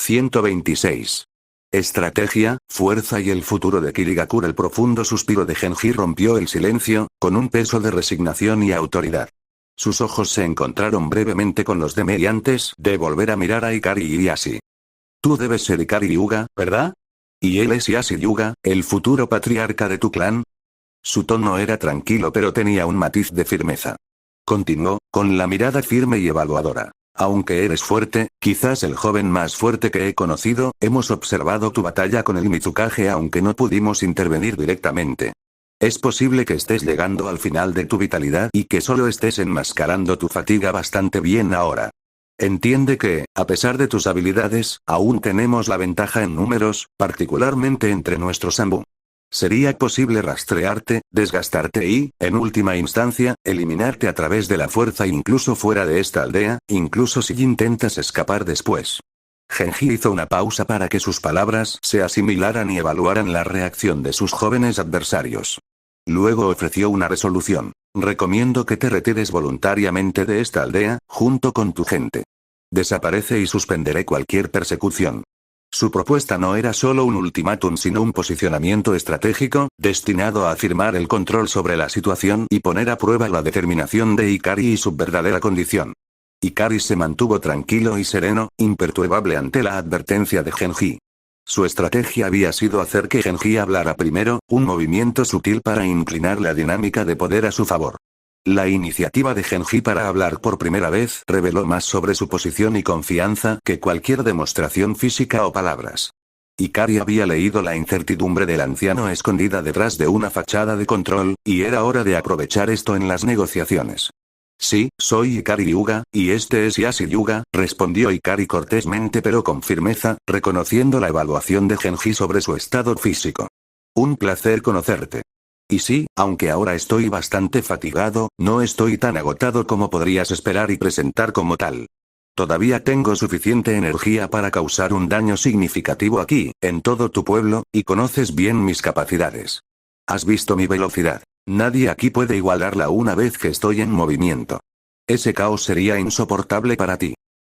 126. Estrategia, fuerza y el futuro de Kirigakure. El profundo suspiro de Genji rompió el silencio, con un peso de resignación y autoridad. Sus ojos se encontraron brevemente con los de Mei antes de volver a mirar a Ikari y Yashi. Tú debes ser Ikari Hyuga, ¿verdad? ¿Y él es Yashi Hyuga, el futuro patriarca de tu clan? Su tono era tranquilo pero tenía un matiz de firmeza. Continuó, con la mirada firme y evaluadora. Aunque eres fuerte, quizás el joven más fuerte que he conocido, hemos observado tu batalla con el Mizukage aunque no pudimos intervenir directamente. Es posible que estés llegando al final de tu vitalidad y que solo estés enmascarando tu fatiga bastante bien ahora. Entiende que, a pesar de tus habilidades, aún tenemos la ventaja en números, particularmente entre nuestros Anbu. Sería posible rastrearte, desgastarte y, en última instancia, eliminarte a través de la fuerza incluso fuera de esta aldea, incluso si intentas escapar después. Genji hizo una pausa para que sus palabras se asimilaran y evaluaran la reacción de sus jóvenes adversarios. Luego ofreció una resolución. Recomiendo que te retires voluntariamente de esta aldea, junto con tu gente. Desaparece y suspenderé cualquier persecución. Su propuesta no era solo un ultimátum sino un posicionamiento estratégico, destinado a afirmar el control sobre la situación y poner a prueba la determinación de Ikari y su verdadera condición. Ikari se mantuvo tranquilo y sereno, imperturbable ante la advertencia de Genji. Su estrategia había sido hacer que Genji hablara primero, un movimiento sutil para inclinar la dinámica de poder a su favor. La iniciativa de Genji para hablar por primera vez reveló más sobre su posición y confianza que cualquier demostración física o palabras. Ikari había leído la incertidumbre del anciano escondida detrás de una fachada de control, y era hora de aprovechar esto en las negociaciones. Sí, soy Ikari Hyuga, y este es Yashi Hyuga, respondió Ikari cortésmente pero con firmeza, reconociendo la evaluación de Genji sobre su estado físico. Un placer conocerte. Y sí, aunque ahora estoy bastante fatigado, no estoy tan agotado como podrías esperar y presentar como tal. Todavía tengo suficiente energía para causar un daño significativo aquí, en todo tu pueblo, y conoces bien mis capacidades. Has visto mi velocidad. Nadie aquí puede igualarla una vez que estoy en movimiento. Ese caos sería insoportable para ti.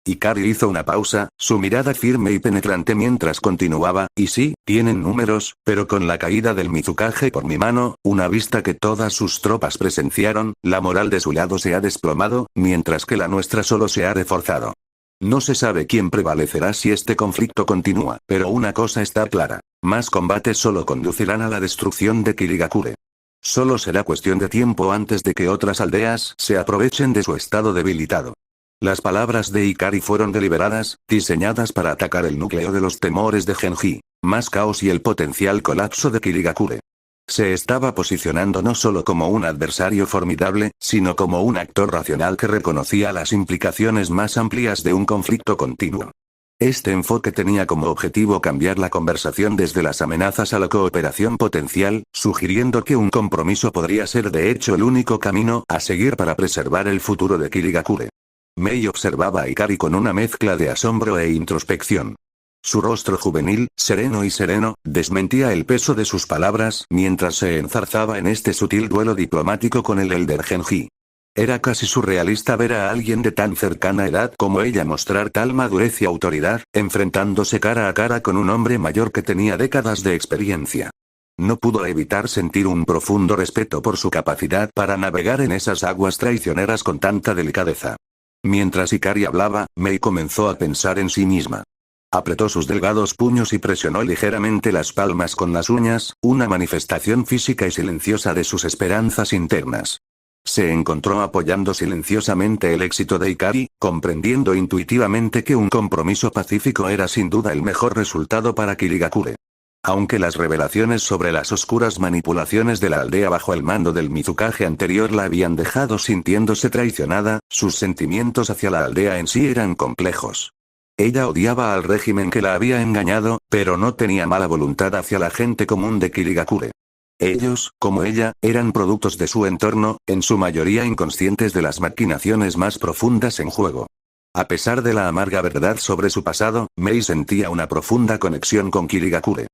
Ikari hizo una pausa, su mirada firme y penetrante mientras continuaba, y sí, tienen números, pero con la caída del Mizukage por mi mano, una vista que todas sus tropas presenciaron, la moral de su lado se ha desplomado, mientras que la nuestra solo se ha reforzado. No se sabe quién prevalecerá si este conflicto continúa, pero una cosa está clara. Más combates solo conducirán a la destrucción de Kirigakure. Solo será cuestión de tiempo antes de que otras aldeas se aprovechen de su estado debilitado. Las palabras de Ikari fueron deliberadas, diseñadas para atacar el núcleo de los temores de Genji, más caos y el potencial colapso de Kirigakure. Se estaba posicionando no solo como un adversario formidable, sino como un actor racional que reconocía las implicaciones más amplias de un conflicto continuo. Este enfoque tenía como objetivo cambiar la conversación desde las amenazas a la cooperación potencial, sugiriendo que un compromiso podría ser de hecho el único camino a seguir para preservar el futuro de Kirigakure. Mei observaba a Ikari con una mezcla de asombro e introspección. Su rostro juvenil, sereno, desmentía el peso de sus palabras mientras se enzarzaba en este sutil duelo diplomático con el elder Genji. Era casi surrealista ver a alguien de tan cercana edad como ella mostrar tal madurez y autoridad, enfrentándose cara a cara con un hombre mayor que tenía décadas de experiencia. No pudo evitar sentir un profundo respeto por su capacidad para navegar en esas aguas traicioneras con tanta delicadeza. Mientras Ikari hablaba, Mei comenzó a pensar en sí misma. Apretó sus delgados puños y presionó ligeramente las palmas con las uñas, una manifestación física y silenciosa de sus esperanzas internas. Se encontró apoyando silenciosamente el éxito de Ikari, comprendiendo intuitivamente que un compromiso pacífico era sin duda el mejor resultado para Kirigakure. Aunque las revelaciones sobre las oscuras manipulaciones de la aldea bajo el mando del Mizukage anterior la habían dejado sintiéndose traicionada, sus sentimientos hacia la aldea en sí eran complejos. Ella odiaba al régimen que la había engañado, pero no tenía mala voluntad hacia la gente común de Kirigakure. Ellos, como ella, eran productos de su entorno, en su mayoría inconscientes de las maquinaciones más profundas en juego. A pesar de la amarga verdad sobre su pasado, Mei sentía una profunda conexión con Kirigakure.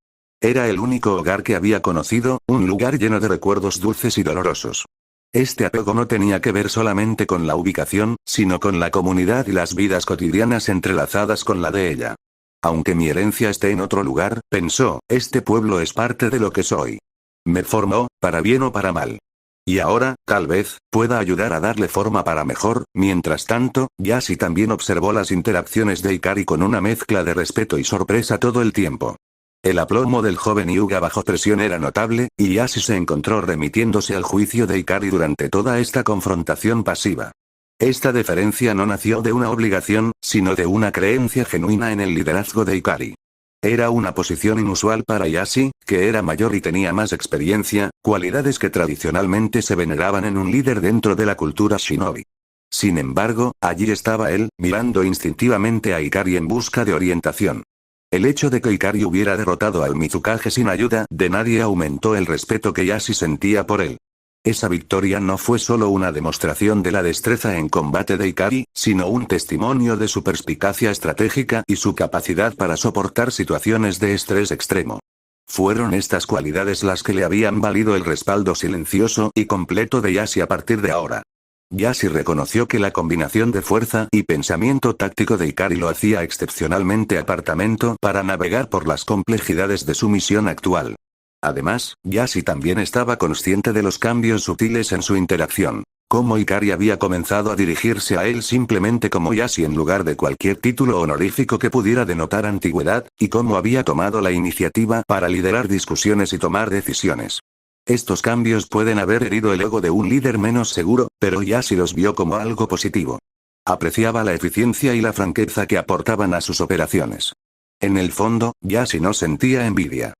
Era el único hogar que había conocido, un lugar lleno de recuerdos dulces y dolorosos. Este apego no tenía que ver solamente con la ubicación, sino con la comunidad y las vidas cotidianas entrelazadas con la de ella. Aunque mi herencia esté en otro lugar, pensó, este pueblo es parte de lo que soy. Me formó, para bien o para mal. Y ahora, tal vez, pueda ayudar a darle forma para mejor. Mientras tanto, Yashi también observó las interacciones de Ikari con una mezcla de respeto y sorpresa todo el tiempo. El aplomo del joven Hyuga bajo presión era notable, y Yashi se encontró remitiéndose al juicio de Ikari durante toda esta confrontación pasiva. Esta deferencia no nació de una obligación, sino de una creencia genuina en el liderazgo de Ikari. Era una posición inusual para Yashi, que era mayor y tenía más experiencia, cualidades que tradicionalmente se veneraban en un líder dentro de la cultura shinobi. Sin embargo, allí estaba él, mirando instintivamente a Ikari en busca de orientación. El hecho de que Ikari hubiera derrotado al Mizukage sin ayuda de nadie aumentó el respeto que Yashi sentía por él. Esa victoria no fue solo una demostración de la destreza en combate de Ikari, sino un testimonio de su perspicacia estratégica y su capacidad para soportar situaciones de estrés extremo. Fueron estas cualidades las que le habían valido el respaldo silencioso y completo de Yashi a partir de ahora. Yashi reconoció que la combinación de fuerza y pensamiento táctico de Ikari lo hacía excepcionalmente apartamento para navegar por las complejidades de su misión actual. Además, Yashi también estaba consciente de los cambios sutiles en su interacción. Cómo Ikari había comenzado a dirigirse a él simplemente como Yashi en lugar de cualquier título honorífico que pudiera denotar antigüedad, y cómo había tomado la iniciativa para liderar discusiones y tomar decisiones. Estos cambios pueden haber herido el ego de un líder menos seguro, pero Yashi los vio como algo positivo. Apreciaba la eficiencia y la franqueza que aportaban a sus operaciones. En el fondo, Yashi no sentía envidia.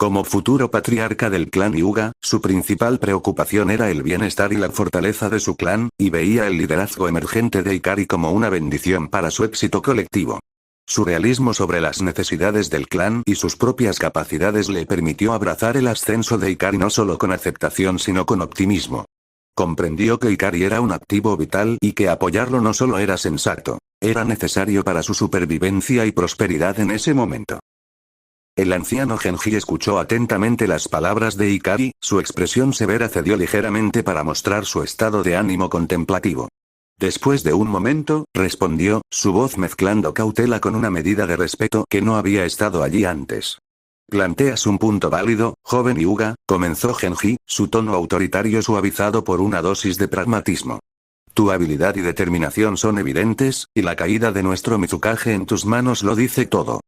Como futuro patriarca del clan Hyuga, su principal preocupación era el bienestar y la fortaleza de su clan, y veía el liderazgo emergente de Ikari como una bendición para su éxito colectivo. Su realismo sobre las necesidades del clan y sus propias capacidades le permitió abrazar el ascenso de Ikari no solo con aceptación sino con optimismo. Comprendió que Ikari era un activo vital y que apoyarlo no solo era sensato, era necesario para su supervivencia y prosperidad en ese momento. El anciano Genji escuchó atentamente las palabras de Ikari, su expresión severa cedió ligeramente para mostrar su estado de ánimo contemplativo. Después de un momento, respondió, su voz mezclando cautela con una medida de respeto que no había estado allí antes. Planteas un punto válido, joven Hyuga, comenzó Genji, su tono autoritario suavizado por una dosis de pragmatismo. Tu habilidad y determinación son evidentes, y la caída de nuestro Mizukage en tus manos lo dice todo.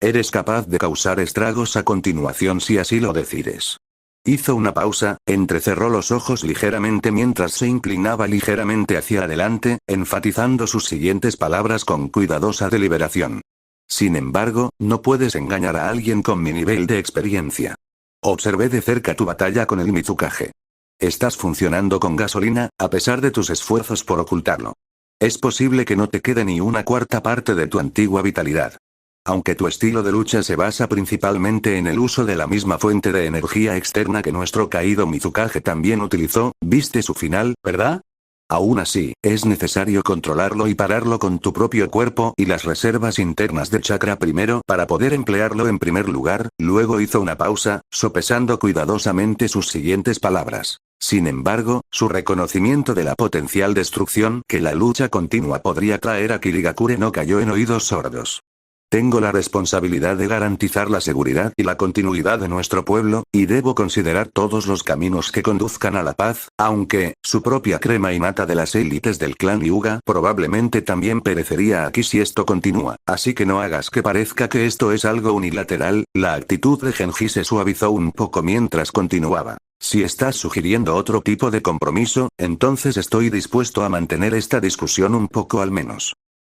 Eres capaz de causar estragos a continuación si así lo decides. Hizo una pausa, entrecerró los ojos ligeramente mientras se inclinaba ligeramente hacia adelante, enfatizando sus siguientes palabras con cuidadosa deliberación. Sin embargo, no puedes engañar a alguien con mi nivel de experiencia. Observé de cerca tu batalla con el Mizukage. Estás funcionando con gasolina, a pesar de tus esfuerzos por ocultarlo. Es posible que no te quede ni una cuarta parte de tu antigua vitalidad. Aunque tu estilo de lucha se basa principalmente en el uso de la misma fuente de energía externa que nuestro caído Mizukage también utilizó, viste su final, ¿verdad? Aún así, es necesario controlarlo y pararlo con tu propio cuerpo y las reservas internas de chakra primero para poder emplearlo en primer lugar. Luego hizo una pausa, sopesando cuidadosamente sus siguientes palabras. Sin embargo, su reconocimiento de la potencial destrucción que la lucha continua podría traer a Kirigakure no cayó en oídos sordos. Tengo la responsabilidad de garantizar la seguridad y la continuidad de nuestro pueblo, y debo considerar todos los caminos que conduzcan a la paz, aunque, su propia crema innata de las élites del clan Hyuga probablemente también perecería aquí si esto continúa, así que no hagas que parezca que esto es algo unilateral. La actitud de Genji se suavizó un poco mientras continuaba. Si estás sugiriendo otro tipo de compromiso, entonces estoy dispuesto a mantener esta discusión un poco al menos.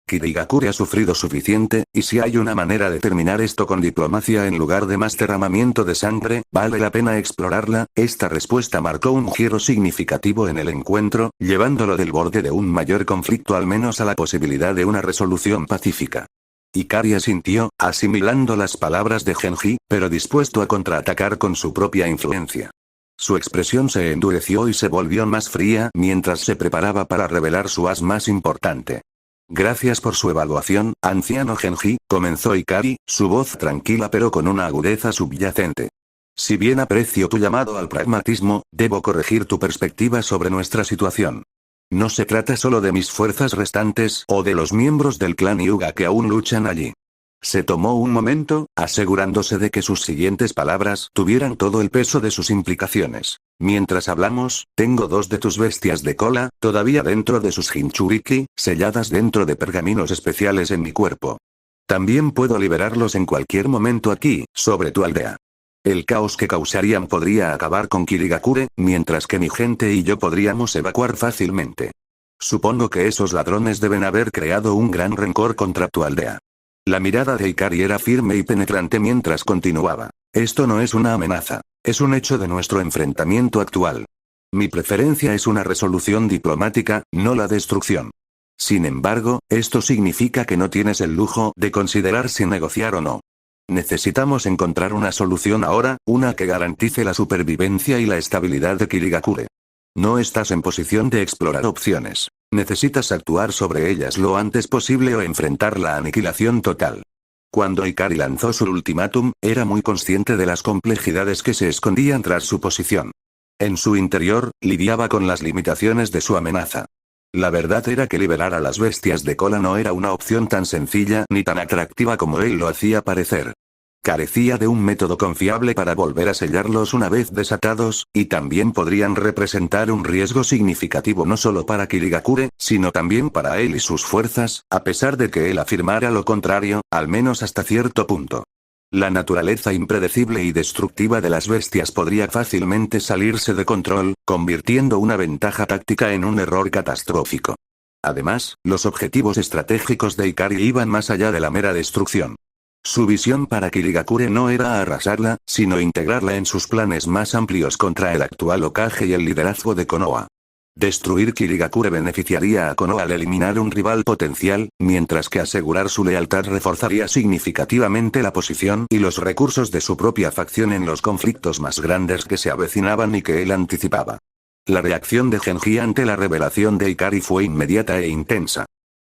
Kirigakure ha sufrido suficiente, y si hay una manera de terminar esto con diplomacia en lugar de más derramamiento de sangre, vale la pena explorarla. Esta respuesta marcó un giro significativo en el encuentro, llevándolo del borde de un mayor conflicto al menos a la posibilidad de una resolución pacífica. Ikari asintió, asimilando las palabras de Genji, pero dispuesto a contraatacar con su propia influencia. Su expresión se endureció y se volvió más fría mientras se preparaba para revelar su as más importante. Gracias por su evaluación, anciano Genji, comenzó Ikari, su voz tranquila pero con una agudeza subyacente. Si bien aprecio tu llamado al pragmatismo, debo corregir tu perspectiva sobre nuestra situación. No se trata solo de mis fuerzas restantes o de los miembros del clan Hyuga que aún luchan allí. Se tomó un momento, asegurándose de que sus siguientes palabras tuvieran todo el peso de sus implicaciones. Mientras hablamos, tengo 2 de tus bestias de cola, todavía dentro de sus Jinchuriki, selladas dentro de pergaminos especiales en mi cuerpo. También puedo liberarlos en cualquier momento aquí, sobre tu aldea. El caos que causarían podría acabar con Kirigakure, mientras que mi gente y yo podríamos evacuar fácilmente. Supongo que esos ladrones deben haber creado un gran rencor contra tu aldea. La mirada de Ikari era firme y penetrante mientras continuaba. Esto no es una amenaza. Es un hecho de nuestro enfrentamiento actual. Mi preferencia es una resolución diplomática, no la destrucción. Sin embargo, esto significa que no tienes el lujo de considerar si negociar o no. Necesitamos encontrar una solución ahora, una que garantice la supervivencia y la estabilidad de Kirigakure. No estás en posición de explorar opciones. Necesitas actuar sobre ellas lo antes posible o enfrentar la aniquilación total. Cuando Ikari lanzó su ultimátum, era muy consciente de las complejidades que se escondían tras su posición. En su interior, lidiaba con las limitaciones de su amenaza. La verdad era que liberar a las bestias de cola no era una opción tan sencilla ni tan atractiva como él lo hacía parecer. Carecía de un método confiable para volver a sellarlos una vez desatados, y también podrían representar un riesgo significativo no solo para Kirigakure, sino también para él y sus fuerzas, a pesar de que él afirmara lo contrario, al menos hasta cierto punto. La naturaleza impredecible y destructiva de las bestias podría fácilmente salirse de control, convirtiendo una ventaja táctica en un error catastrófico. Además, los objetivos estratégicos de Ikari iban más allá de la mera destrucción. Su visión para Kirigakure no era arrasarla, sino integrarla en sus planes más amplios contra el actual Hokage y el liderazgo de Konoha. Destruir Kirigakure beneficiaría a Konoha al eliminar un rival potencial, mientras que asegurar su lealtad reforzaría significativamente la posición y los recursos de su propia facción en los conflictos más grandes que se avecinaban y que él anticipaba. La reacción de Genji ante la revelación de Ikari fue inmediata e intensa.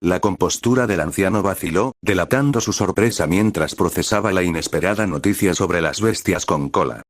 La compostura del anciano vaciló, delatando su sorpresa mientras procesaba la inesperada noticia sobre las bestias con cola.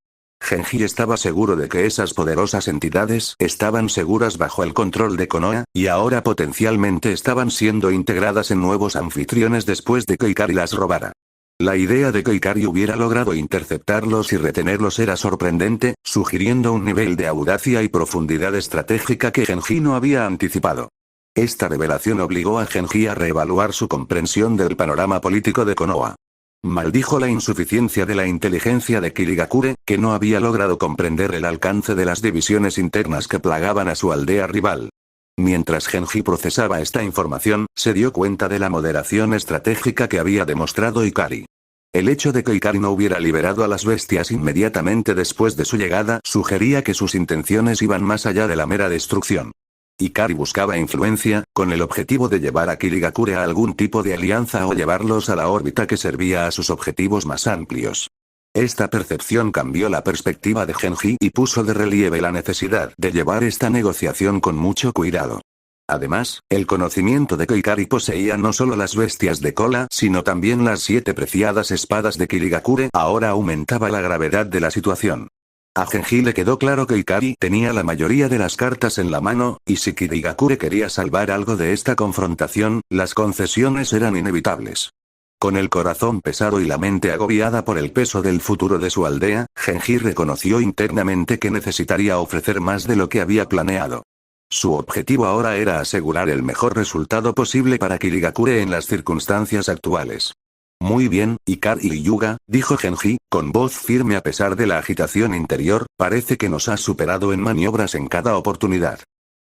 Genji estaba seguro de que esas poderosas entidades estaban seguras bajo el control de Konoha, y ahora potencialmente estaban siendo integradas en nuevos anfitriones después de que Ikari las robara. La idea de que Ikari hubiera logrado interceptarlos y retenerlos era sorprendente, sugiriendo un nivel de audacia y profundidad estratégica que Genji no había anticipado. Esta revelación obligó a Genji a reevaluar su comprensión del panorama político de Konoha. Maldijo la insuficiencia de la inteligencia de Kirigakure, que no había logrado comprender el alcance de las divisiones internas que plagaban a su aldea rival. Mientras Genji procesaba esta información, se dio cuenta de la moderación estratégica que había demostrado Ikari. El hecho de que Ikari no hubiera liberado a las bestias inmediatamente después de su llegada sugería que sus intenciones iban más allá de la mera destrucción. Ikari buscaba influencia, con el objetivo de llevar a Kirigakure a algún tipo de alianza o llevarlos a la órbita que servía a sus objetivos más amplios. Esta percepción cambió la perspectiva de Genji y puso de relieve la necesidad de llevar esta negociación con mucho cuidado. Además, el conocimiento de que Ikari poseía no solo las bestias de cola sino también las 7 preciadas espadas de Kirigakure ahora aumentaba la gravedad de la situación. A Genji le quedó claro que Ikari tenía la mayoría de las cartas en la mano, y si Kirigakure quería salvar algo de esta confrontación, las concesiones eran inevitables. Con el corazón pesado y la mente agobiada por el peso del futuro de su aldea, Genji reconoció internamente que necesitaría ofrecer más de lo que había planeado. Su objetivo ahora era asegurar el mejor resultado posible para Kirigakure en las circunstancias actuales. Muy bien, Ikari y Yuga, dijo Genji, con voz firme a pesar de la agitación interior, parece que nos has superado en maniobras en cada oportunidad.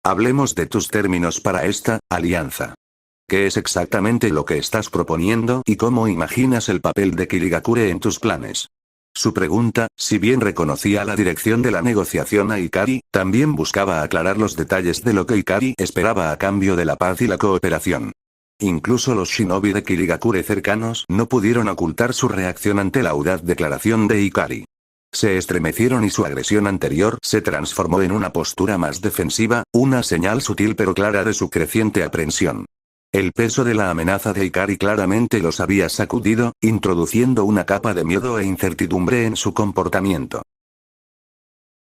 Hablemos de tus términos para esta alianza. ¿Qué es exactamente lo que estás proponiendo y cómo imaginas el papel de Kirigakure en tus planes? Su pregunta, si bien reconocía la dirección de la negociación a Ikari, también buscaba aclarar los detalles de lo que Ikari esperaba a cambio de la paz y la cooperación. Incluso los shinobi de Kirigakure cercanos no pudieron ocultar su reacción ante la audaz declaración de Ikari. Se estremecieron y su agresión anterior se transformó en una postura más defensiva, una señal sutil pero clara de su creciente aprensión. El peso de la amenaza de Ikari claramente los había sacudido, introduciendo una capa de miedo e incertidumbre en su comportamiento.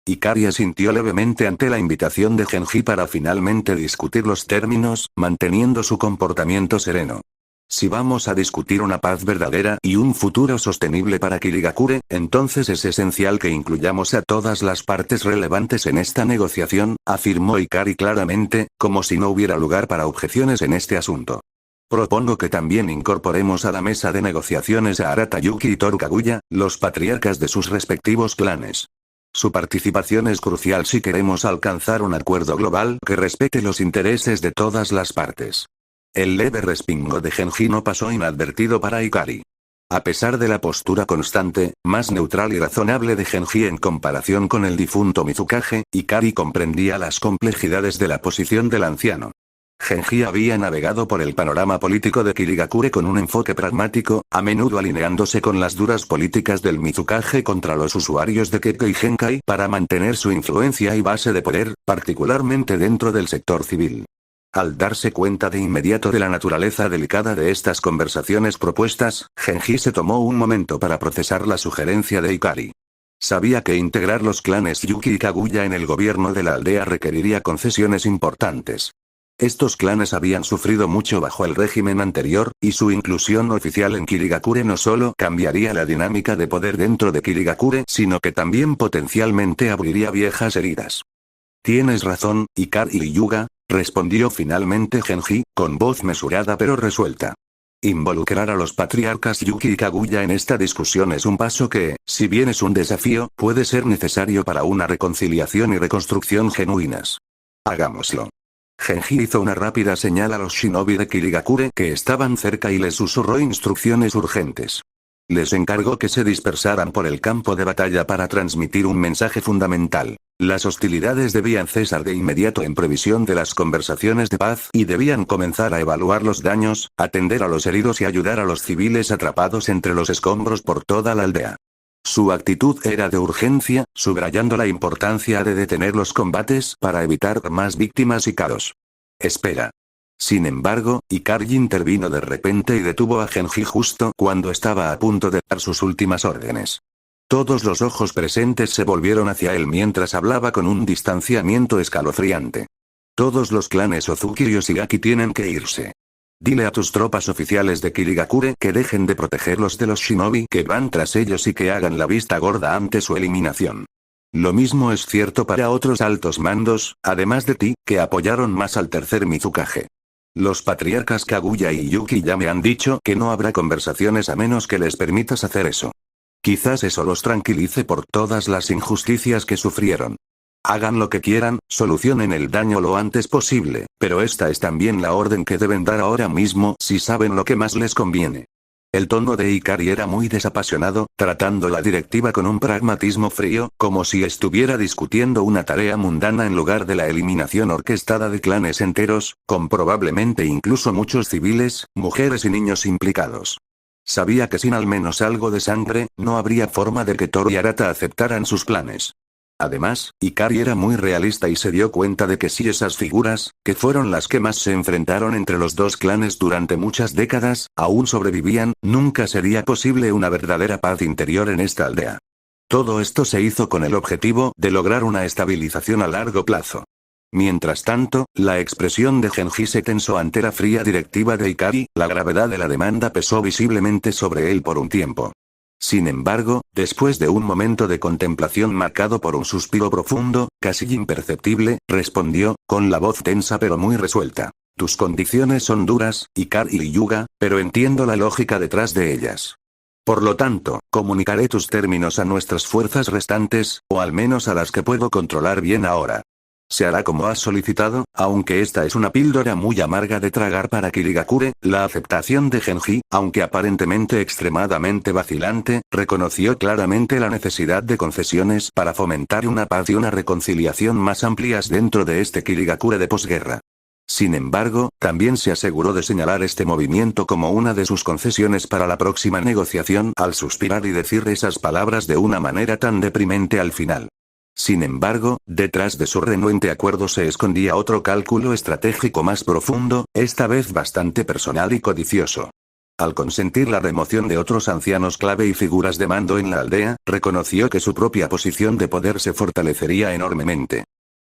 Ikari asintió levemente ante la invitación de Genji para finalmente discutir los términos, manteniendo su comportamiento sereno. Si vamos a discutir una paz verdadera y un futuro sostenible para Kirigakure, entonces es esencial que incluyamos a todas las partes relevantes en esta negociación, afirmó Ikari claramente, como si no hubiera lugar para objeciones en este asunto. Propongo que también incorporemos a la mesa de negociaciones a Arata Yuki y Toru Kaguya, los patriarcas de sus respectivos clanes. Su participación es crucial si queremos alcanzar un acuerdo global que respete los intereses de todas las partes. El leve respingo de Genji no pasó inadvertido para Ikari. A pesar de la postura constante, más neutral y razonable de Genji en comparación con el difunto Mizukage, Ikari comprendía las complejidades de la posición del anciano. Genji había navegado por el panorama político de Kirigakure con un enfoque pragmático, a menudo alineándose con las duras políticas del Mizukage contra los usuarios de Kekkei Genkai para mantener su influencia y base de poder, particularmente dentro del sector civil. Al darse cuenta de inmediato de la naturaleza delicada de estas conversaciones propuestas, Genji se tomó un momento para procesar la sugerencia de Ikari. Sabía que integrar los clanes Yuki y Kaguya en el gobierno de la aldea requeriría concesiones importantes. Estos clanes habían sufrido mucho bajo el régimen anterior, y su inclusión oficial en Kirigakure no solo cambiaría la dinámica de poder dentro de Kirigakure, sino que también potencialmente abriría viejas heridas. Tienes razón, Ikari y Yuga, respondió finalmente Genji, con voz mesurada pero resuelta. Involucrar a los patriarcas Yuki y Kaguya en esta discusión es un paso que, si bien es un desafío, puede ser necesario para una reconciliación y reconstrucción genuinas. Hagámoslo. Genji hizo una rápida señal a los shinobi de Kirigakure que estaban cerca y les susurró instrucciones urgentes. Les encargó que se dispersaran por el campo de batalla para transmitir un mensaje fundamental. Las hostilidades debían cesar de inmediato en previsión de las conversaciones de paz y debían comenzar a evaluar los daños, atender a los heridos y ayudar a los civiles atrapados entre los escombros por toda la aldea. Su actitud era de urgencia, subrayando la importancia de detener los combates para evitar más víctimas y caos. Espera. Sin embargo, Ikari intervino de repente y detuvo a Genji justo cuando estaba a punto de dar sus últimas órdenes. Todos los ojos presentes se volvieron hacia él mientras hablaba con un distanciamiento escalofriante. Todos los clanes Ozuki y Oshigaki tienen que irse. Dile a tus tropas oficiales de Kirigakure que dejen de protegerlos de los shinobi que van tras ellos y que hagan la vista gorda ante su eliminación. Lo mismo es cierto para otros altos mandos, además de ti, que apoyaron más al tercer Mizukage. Los patriarcas Kaguya y Yuki ya me han dicho que no habrá conversaciones a menos que les permitas hacer eso. Quizás eso los tranquilice por todas las injusticias que sufrieron. Hagan lo que quieran, solucionen el daño lo antes posible, pero esta es también la orden que deben dar ahora mismo si saben lo que más les conviene. El tono de Ikari era muy desapasionado, tratando la directiva con un pragmatismo frío, como si estuviera discutiendo una tarea mundana en lugar de la eliminación orquestada de clanes enteros, con probablemente incluso muchos civiles, mujeres y niños implicados. Sabía que sin al menos algo de sangre, no habría forma de que Toru y Arata aceptaran sus planes. Además, Ikari era muy realista y se dio cuenta de que si esas figuras, que fueron las que más se enfrentaron entre los dos clanes durante muchas décadas, aún sobrevivían, nunca sería posible una verdadera paz interior en esta aldea. Todo esto se hizo con el objetivo de lograr una estabilización a largo plazo. Mientras tanto, la expresión de Genji se tensó ante la fría directiva de Ikari, la gravedad de la demanda pesó visiblemente sobre él por un tiempo. Sin embargo, después de un momento de contemplación marcado por un suspiro profundo, casi imperceptible, respondió, con la voz tensa pero muy resuelta. Tus condiciones son duras, Ikari y Yuga, pero entiendo la lógica detrás de ellas. Por lo tanto, comunicaré tus términos a nuestras fuerzas restantes, o al menos a las que puedo controlar bien ahora. Se hará como has solicitado, aunque esta es una píldora muy amarga de tragar para Kirigakure. La aceptación de Genji, aunque aparentemente extremadamente vacilante, reconoció claramente la necesidad de concesiones para fomentar una paz y una reconciliación más amplias dentro de este Kirigakure de posguerra. Sin embargo, también se aseguró de señalar este movimiento como una de sus concesiones para la próxima negociación al suspirar y decir esas palabras de una manera tan deprimente al final. Sin embargo, detrás de su renuente acuerdo se escondía otro cálculo estratégico más profundo, esta vez bastante personal y codicioso. Al consentir la remoción de otros ancianos clave y figuras de mando en la aldea, reconoció que su propia posición de poder se fortalecería enormemente.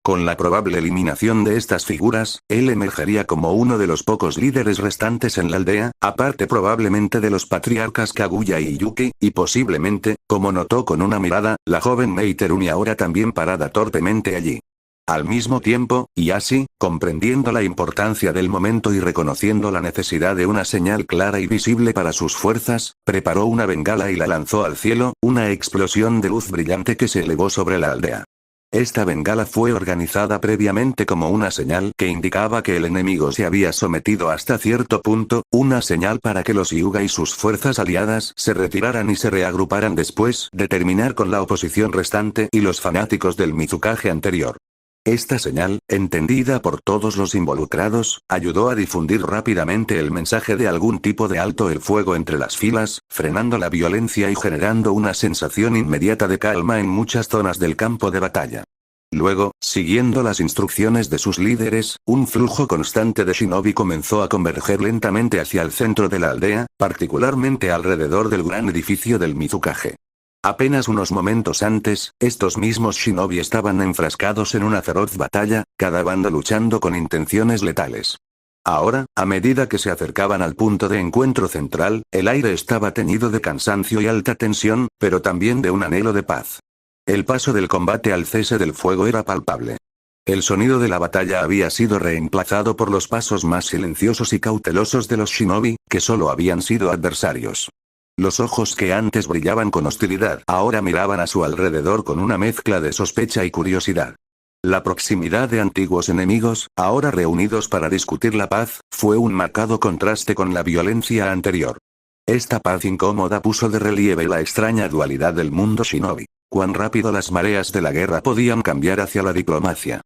Con la probable eliminación de estas figuras, él emergería como uno de los pocos líderes restantes en la aldea, aparte probablemente de los patriarcas Kaguya y Yuki, y posiblemente, como notó con una mirada, la joven Mei Terumi ahora también parada torpemente allí. Al mismo tiempo, y así, comprendiendo la importancia del momento y reconociendo la necesidad de una señal clara y visible para sus fuerzas, preparó una bengala y la lanzó al cielo, una explosión de luz brillante que se elevó sobre la aldea. Esta bengala fue organizada previamente como una señal que indicaba que el enemigo se había sometido hasta cierto punto, una señal para que los Hyuga y sus fuerzas aliadas se retiraran y se reagruparan después de terminar con la oposición restante y los fanáticos del Mizukage anterior. Esta señal, entendida por todos los involucrados, ayudó a difundir rápidamente el mensaje de algún tipo de alto el fuego entre las filas, frenando la violencia y generando una sensación inmediata de calma en muchas zonas del campo de batalla. Luego, siguiendo las instrucciones de sus líderes, un flujo constante de shinobi comenzó a converger lentamente hacia el centro de la aldea, particularmente alrededor del gran edificio del Mizukage. Apenas unos momentos antes, estos mismos shinobi estaban enfrascados en una feroz batalla, cada bando luchando con intenciones letales. Ahora, a medida que se acercaban al punto de encuentro central, el aire estaba teñido de cansancio y alta tensión, pero también de un anhelo de paz. El paso del combate al cese del fuego era palpable. El sonido de la batalla había sido reemplazado por los pasos más silenciosos y cautelosos de los shinobi, que solo habían sido adversarios. Los ojos que antes brillaban con hostilidad ahora miraban a su alrededor con una mezcla de sospecha y curiosidad. La proximidad de antiguos enemigos, ahora reunidos para discutir la paz, fue un marcado contraste con la violencia anterior. Esta paz incómoda puso de relieve la extraña dualidad del mundo shinobi. Cuán rápido las mareas de la guerra podían cambiar hacia la diplomacia.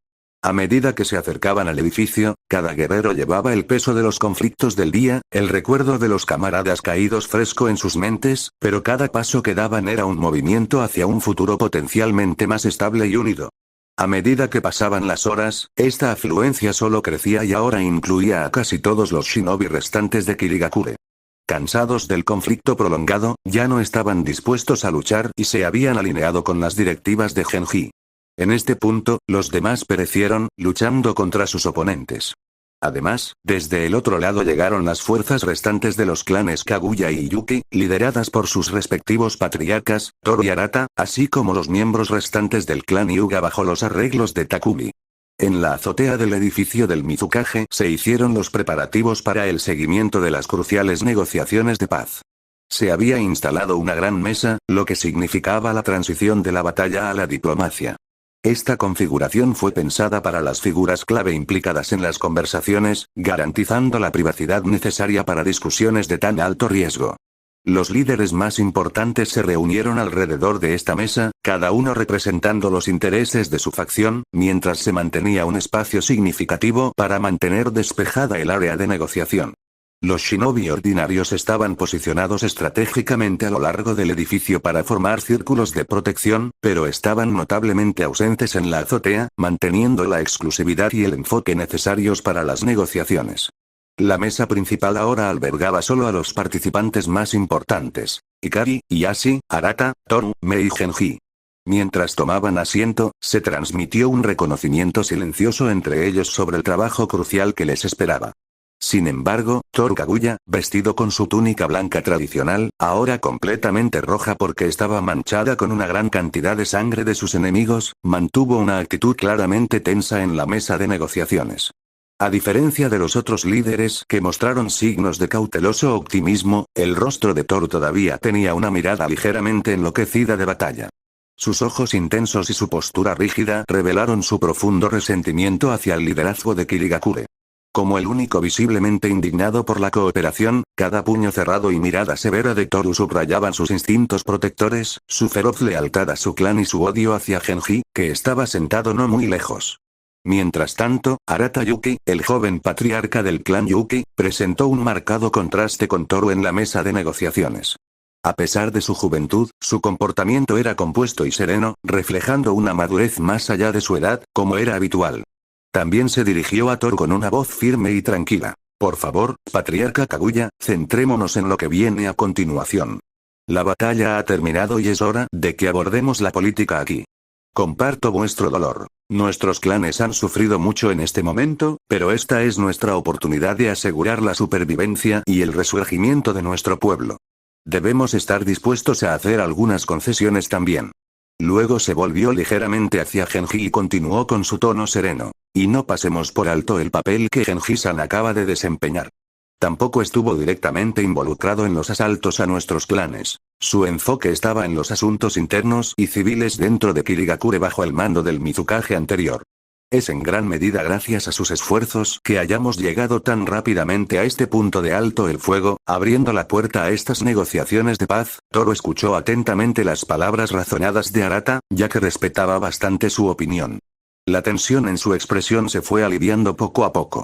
A medida que se acercaban al edificio, cada guerrero llevaba el peso de los conflictos del día, el recuerdo de los camaradas caídos fresco en sus mentes, pero cada paso que daban era un movimiento hacia un futuro potencialmente más estable y unido. A medida que pasaban las horas, esta afluencia solo crecía y ahora incluía a casi todos los shinobi restantes de Kirigakure. Cansados del conflicto prolongado, ya no estaban dispuestos a luchar y se habían alineado con las directivas de Genji. En este punto, los demás perecieron, luchando contra sus oponentes. Además, desde el otro lado llegaron las fuerzas restantes de los clanes Kaguya y Yuki, lideradas por sus respectivos patriarcas, Toru y Arata, así como los miembros restantes del clan Hyuga bajo los arreglos de Takumi. En la azotea del edificio del Mizukage se hicieron los preparativos para el seguimiento de las cruciales negociaciones de paz. Se había instalado una gran mesa, lo que significaba la transición de la batalla a la diplomacia. Esta configuración fue pensada para las figuras clave implicadas en las conversaciones, garantizando la privacidad necesaria para discusiones de tan alto riesgo. Los líderes más importantes se reunieron alrededor de esta mesa, cada uno representando los intereses de su facción, mientras se mantenía un espacio significativo para mantener despejada el área de negociación. Los shinobi ordinarios estaban posicionados estratégicamente a lo largo del edificio para formar círculos de protección, pero estaban notablemente ausentes en la azotea, manteniendo la exclusividad y el enfoque necesarios para las negociaciones. La mesa principal ahora albergaba solo a los participantes más importantes: Ikari, Ieyasu, Arata, Toru, Mei y Genji. Mientras tomaban asiento, se transmitió un reconocimiento silencioso entre ellos sobre el trabajo crucial que les esperaba. Sin embargo, Toru Kaguya, vestido con su túnica blanca tradicional, ahora completamente roja porque estaba manchada con una gran cantidad de sangre de sus enemigos, mantuvo una actitud claramente tensa en la mesa de negociaciones. A diferencia de los otros líderes que mostraron signos de cauteloso optimismo, el rostro de Toru todavía tenía una mirada ligeramente enloquecida de batalla. Sus ojos intensos y su postura rígida revelaron su profundo resentimiento hacia el liderazgo de Kirigakure. Como el único visiblemente indignado por la cooperación, cada puño cerrado y mirada severa de Toru subrayaban sus instintos protectores, su feroz lealtad a su clan y su odio hacia Genji, que estaba sentado no muy lejos. Mientras tanto, Arata Yuki, el joven patriarca del clan Yuki, presentó un marcado contraste con Toru en la mesa de negociaciones. A pesar de su juventud, su comportamiento era compuesto y sereno, reflejando una madurez más allá de su edad, como era habitual. También se dirigió a Toru con una voz firme y tranquila. Por favor, patriarca Kaguya, centrémonos en lo que viene a continuación. La batalla ha terminado y es hora de que abordemos la política aquí. Comparto vuestro dolor. Nuestros clanes han sufrido mucho en este momento, pero esta es nuestra oportunidad de asegurar la supervivencia y el resurgimiento de nuestro pueblo. Debemos estar dispuestos a hacer algunas concesiones también. Luego se volvió ligeramente hacia Genji y continuó con su tono sereno. Y no pasemos por alto el papel que Genji-san acaba de desempeñar. Tampoco estuvo directamente involucrado en los asaltos a nuestros clanes. Su enfoque estaba en los asuntos internos y civiles dentro de Kirigakure bajo el mando del Mizukage anterior. Es en gran medida gracias a sus esfuerzos que hayamos llegado tan rápidamente a este punto de alto el fuego, abriendo la puerta a estas negociaciones de paz. Toro escuchó atentamente las palabras razonadas de Arata, ya que respetaba bastante su opinión. La tensión en su expresión se fue aliviando poco a poco.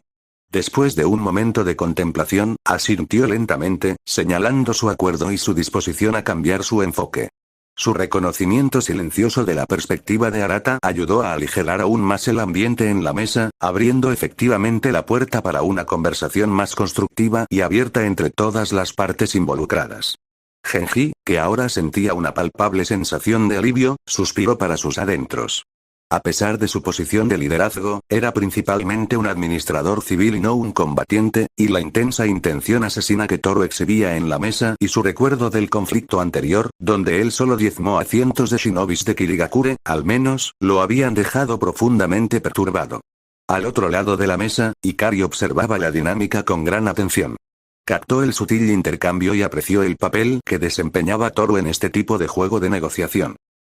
Después de un momento de contemplación, asintió lentamente, señalando su acuerdo y su disposición a cambiar su enfoque. Su reconocimiento silencioso de la perspectiva de Arata ayudó a aligerar aún más el ambiente en la mesa, abriendo efectivamente la puerta para una conversación más constructiva y abierta entre todas las partes involucradas. Genji, que ahora sentía una palpable sensación de alivio, suspiró para sus adentros. A pesar de su posición de liderazgo, era principalmente un administrador civil y no un combatiente, y la intensa intención asesina que Toro exhibía en la mesa y su recuerdo del conflicto anterior, donde él solo diezmó a cientos de shinobis de Kirigakure, al menos, lo habían dejado profundamente perturbado. Al otro lado de la mesa, Ikari observaba la dinámica con gran atención. Captó el sutil intercambio y apreció el papel que desempeñaba Toro en este tipo de juego de negociación.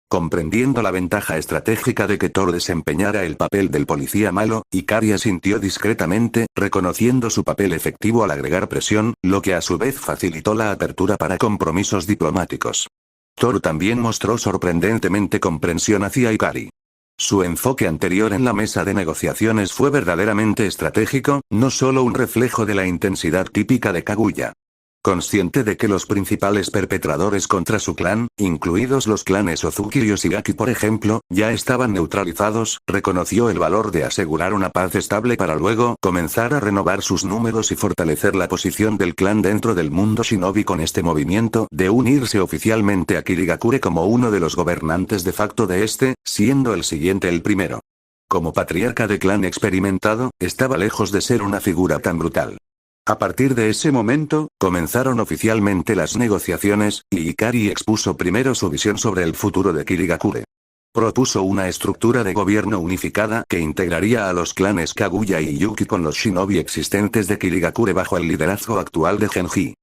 Comprendiendo la ventaja estratégica de que Thor desempeñara el papel del policía malo, Ikari asintió discretamente, reconociendo su papel efectivo al agregar presión, lo que a su vez facilitó la apertura para compromisos diplomáticos. Thor también mostró sorprendentemente comprensión hacia Ikari. Su enfoque anterior en la mesa de negociaciones fue verdaderamente estratégico, no solo un reflejo de la intensidad típica de Kaguya. Consciente de que los principales perpetradores contra su clan, incluidos los clanes Ozuki y Yoshigaki por ejemplo, ya estaban neutralizados, reconoció el valor de asegurar una paz estable para luego comenzar a renovar sus números y fortalecer la posición del clan dentro del mundo shinobi con este movimiento de unirse oficialmente a Kirigakure como uno de los gobernantes de facto de este, siendo el siguiente el primero. Como patriarca de clan experimentado, estaba lejos de ser una figura tan brutal. A partir de ese momento, comenzaron oficialmente las negociaciones, y Ikari expuso primero su visión sobre el futuro de Kirigakure. Propuso una estructura de gobierno unificada que integraría a los clanes Kaguya y Yuki con los shinobi existentes de Kirigakure bajo el liderazgo actual de Genji.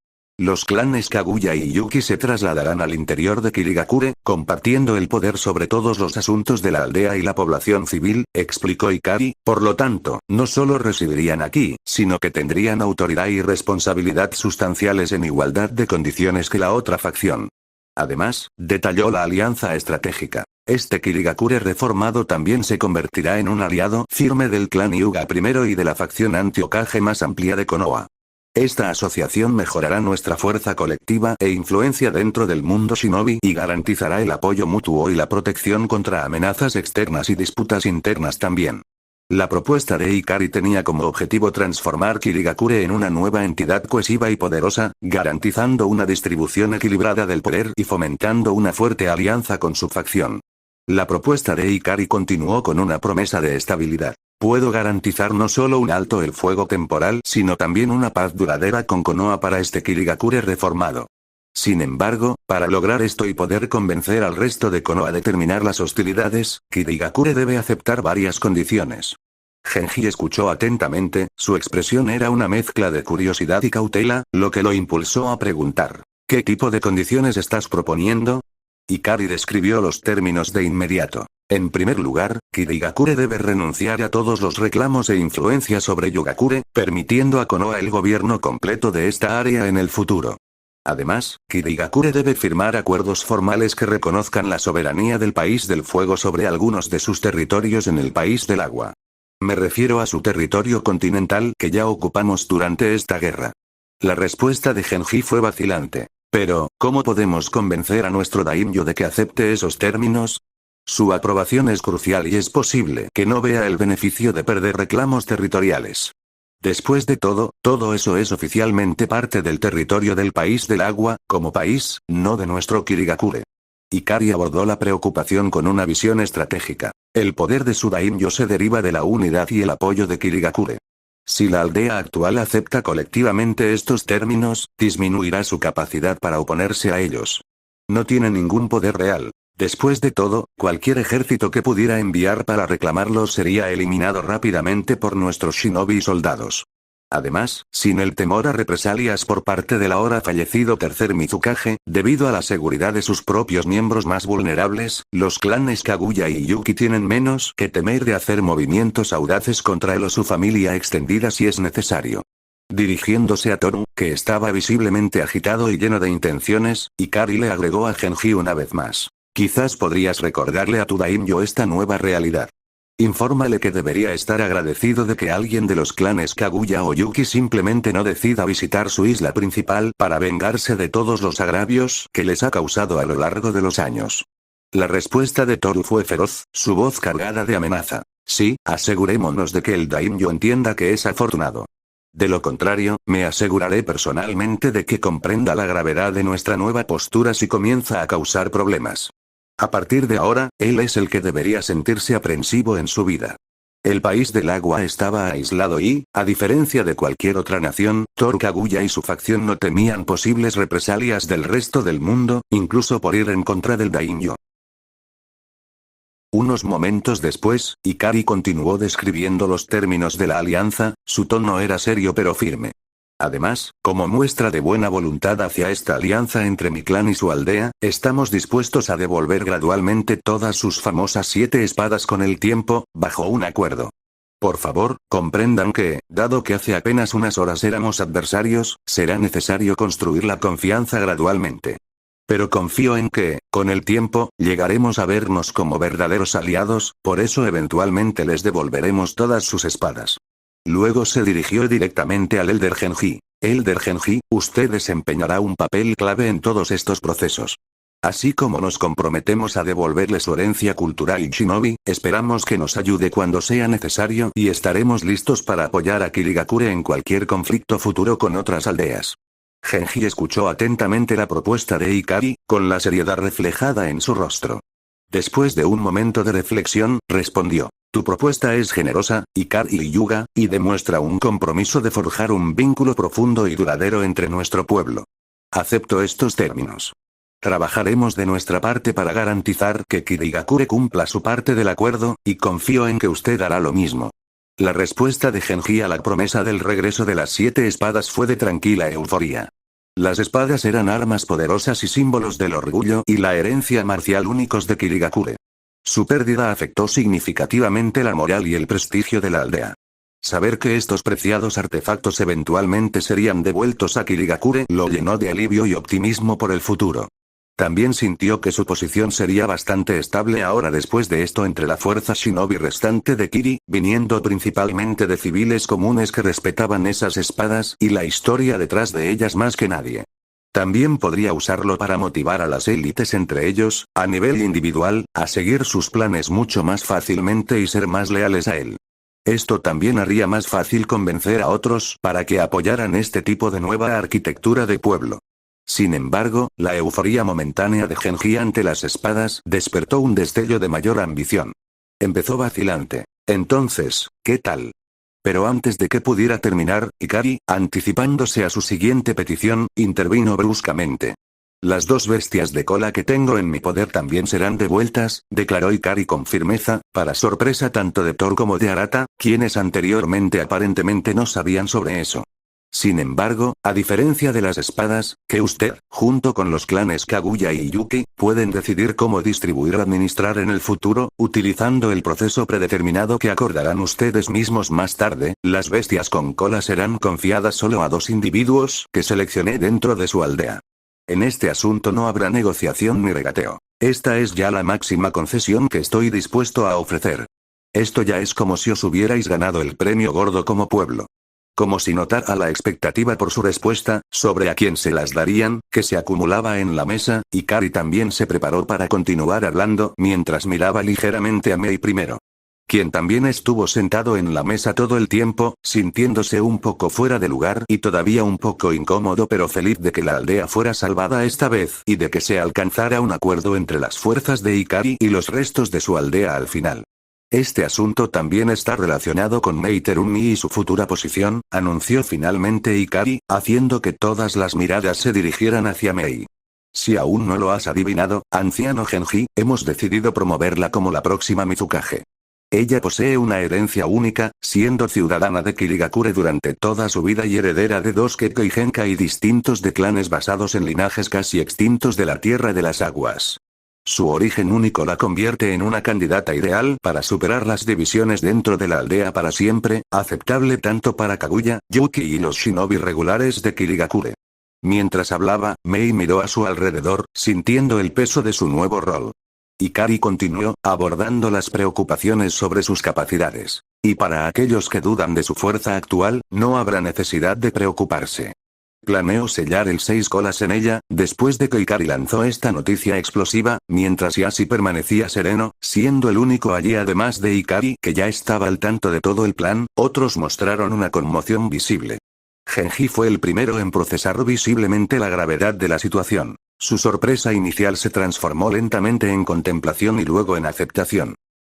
Los clanes Kaguya y Yuki se trasladarán al interior de Kirigakure, compartiendo el poder sobre todos los asuntos de la aldea y la población civil, explicó Ikari, por lo tanto, no solo residirían aquí, sino que tendrían autoridad y responsabilidad sustanciales en igualdad de condiciones que la otra facción. Además, detalló la alianza estratégica. Este Kirigakure reformado también se convertirá en un aliado firme del clan Hyuga I y de la facción anti-Hokage más amplia de Konoha. Esta asociación mejorará nuestra fuerza colectiva e influencia dentro del mundo shinobi y garantizará el apoyo mutuo y la protección contra amenazas externas y disputas internas también. La propuesta de Ikari tenía como objetivo transformar Kirigakure en una nueva entidad cohesiva y poderosa, garantizando una distribución equilibrada del poder y fomentando una fuerte alianza con su facción. La propuesta de Ikari continuó con una promesa de estabilidad. Puedo garantizar no solo un alto el fuego temporal, sino también una paz duradera con Konoha para este Kirigakure reformado. Sin embargo, para lograr esto y poder convencer al resto de Konoha de terminar las hostilidades, Kirigakure debe aceptar varias condiciones. Genji escuchó atentamente, su expresión era una mezcla de curiosidad y cautela, lo que lo impulsó a preguntar: ¿qué tipo de condiciones estás proponiendo? Ikari describió los términos de inmediato. En primer lugar, Kirigakure debe renunciar a todos los reclamos e influencia sobre Yugakure, permitiendo a Konoha el gobierno completo de esta área en el futuro. Además, Kirigakure debe firmar acuerdos formales que reconozcan la soberanía del País del Fuego sobre algunos de sus territorios en el País del Agua. Me refiero a su territorio continental que ya ocupamos durante esta guerra. La respuesta de Genji fue vacilante. Pero, ¿cómo podemos convencer a nuestro daimyo de que acepte esos términos? Su aprobación es crucial y es posible que no vea el beneficio de perder reclamos territoriales. Después de todo eso es oficialmente parte del territorio del País del Agua, como país, no de nuestro Kirigakure. Ikari abordó la preocupación con una visión estratégica. El poder de su daimyo se deriva de la unidad y el apoyo de Kirigakure. Si la aldea actual acepta colectivamente estos términos, disminuirá su capacidad para oponerse a ellos. No tiene ningún poder real. Después de todo, cualquier ejército que pudiera enviar para reclamarlos sería eliminado rápidamente por nuestros shinobi y soldados. Además, sin el temor a represalias por parte del ahora fallecido tercer Mizukage, debido a la seguridad de sus propios miembros más vulnerables, los clanes Kaguya y Yuki tienen menos que temer de hacer movimientos audaces contra él o su familia extendida si es necesario. Dirigiéndose a Toru, que estaba visiblemente agitado y lleno de intenciones, Ikari le agregó a Genji una vez más. Quizás podrías recordarle a tu daimyo esta nueva realidad. Infórmale que debería estar agradecido de que alguien de los clanes Kaguya o Yuki simplemente no decida visitar su isla principal para vengarse de todos los agravios que les ha causado a lo largo de los años. La respuesta de Toru fue feroz, su voz cargada de amenaza. Sí, asegurémonos de que el daimyo entienda que es afortunado. De lo contrario, me aseguraré personalmente de que comprenda la gravedad de nuestra nueva postura si comienza a causar problemas. A partir de ahora, él es el que debería sentirse aprensivo en su vida. El país del agua estaba aislado y, a diferencia de cualquier otra nación, Toru Kaguya y su facción no temían posibles represalias del resto del mundo, incluso por ir en contra del daimyo. Unos momentos después, Ikari continuó describiendo los términos de la alianza, su tono era serio pero firme. Además, como muestra de buena voluntad hacia esta alianza entre mi clan y su aldea, estamos dispuestos a devolver gradualmente todas sus famosas 7 espadas con el tiempo, bajo un acuerdo. Por favor, comprendan que, dado que hace apenas unas horas éramos adversarios, será necesario construir la confianza gradualmente. Pero confío en que, con el tiempo, llegaremos a vernos como verdaderos aliados, por eso eventualmente les devolveremos todas sus espadas. Luego se dirigió directamente al Elder Genji. Elder Genji, usted desempeñará un papel clave en todos estos procesos. Así como nos comprometemos a devolverle su herencia cultural y shinobi, esperamos que nos ayude cuando sea necesario y estaremos listos para apoyar a Kirigakure en cualquier conflicto futuro con otras aldeas. Genji escuchó atentamente la propuesta de Ikari, con la seriedad reflejada en su rostro. Después de un momento de reflexión, respondió. Tu propuesta es generosa, Ikari y Yuga, y demuestra un compromiso de forjar un vínculo profundo y duradero entre nuestro pueblo. Acepto estos términos. Trabajaremos de nuestra parte para garantizar que Kirigakure cumpla su parte del acuerdo, y confío en que usted hará lo mismo. La respuesta de Genji a la promesa del regreso de las 7 espadas fue de tranquila euforía. Las espadas eran armas poderosas y símbolos del orgullo y la herencia marcial únicos de Kirigakure. Su pérdida afectó significativamente la moral y el prestigio de la aldea. Saber que estos preciados artefactos eventualmente serían devueltos a Kirigakure lo llenó de alivio y optimismo por el futuro. También sintió que su posición sería bastante estable ahora después de esto entre la fuerza shinobi restante de Kiri, viniendo principalmente de civiles comunes que respetaban esas espadas y la historia detrás de ellas más que nadie. También podría usarlo para motivar a las élites entre ellos, a nivel individual, a seguir sus planes mucho más fácilmente y ser más leales a él. Esto también haría más fácil convencer a otros para que apoyaran este tipo de nueva arquitectura de pueblo. Sin embargo, la euforía momentánea de Genji ante las espadas despertó un destello de mayor ambición. Empezó vacilante. Entonces, ¿qué tal? Pero antes de que pudiera terminar, Ikari, anticipándose a su siguiente petición, intervino bruscamente. Las 2 bestias de cola que tengo en mi poder también serán devueltas, declaró Ikari con firmeza, para sorpresa tanto de Thor como de Arata, quienes anteriormente aparentemente no sabían sobre eso. Sin embargo, a diferencia de las espadas, que usted, junto con los clanes Kaguya y Yuki, pueden decidir cómo distribuir o administrar en el futuro, utilizando el proceso predeterminado que acordarán ustedes mismos más tarde, las bestias con cola serán confiadas solo a 2 individuos que seleccioné dentro de su aldea. En este asunto no habrá negociación ni regateo. Esta es ya la máxima concesión que estoy dispuesto a ofrecer. Esto ya es como si os hubierais ganado el premio gordo como pueblo. Como si notara la expectativa por su respuesta, sobre a quién se las darían, que se acumulaba en la mesa, Ikari también se preparó para continuar hablando mientras miraba ligeramente a Mei primero. quien también estuvo sentado en la mesa todo el tiempo, sintiéndose un poco fuera de lugar y todavía un poco incómodo pero feliz de que la aldea fuera salvada esta vez y de que se alcanzara un acuerdo entre las fuerzas de Ikari y los restos de su aldea al final. Este asunto también está relacionado con Mei Terumi y su futura posición, anunció finalmente Ikari, haciendo que todas las miradas se dirigieran hacia Mei. Si aún no lo has adivinado, anciano Genji, hemos decidido promoverla como la próxima Mizukage. Ella posee una herencia única, siendo ciudadana de Kirigakure durante toda su vida y heredera de dos Kekkei Genkai distintos de clanes basados en linajes casi extintos de la Tierra de las Aguas. Su origen único la convierte en una candidata ideal para superar las divisiones dentro de la aldea para siempre, aceptable tanto para Kaguya, Yuki y los shinobi regulares de Kirigakure. Mientras hablaba, Mei miró a su alrededor, sintiendo el peso de su nuevo rol. Ikari continuó, abordando las preocupaciones sobre sus capacidades. Y para aquellos que dudan de su fuerza actual, no habrá necesidad de preocuparse. Planeo sellar el 6 colas en ella, después de que Ikari lanzó esta noticia explosiva, mientras Yashi permanecía sereno, siendo el único allí además de Ikari que ya estaba al tanto de todo el plan, otros mostraron una conmoción visible. Genji fue el primero en procesar visiblemente la gravedad de la situación. Su sorpresa inicial se transformó lentamente en contemplación y luego en aceptación.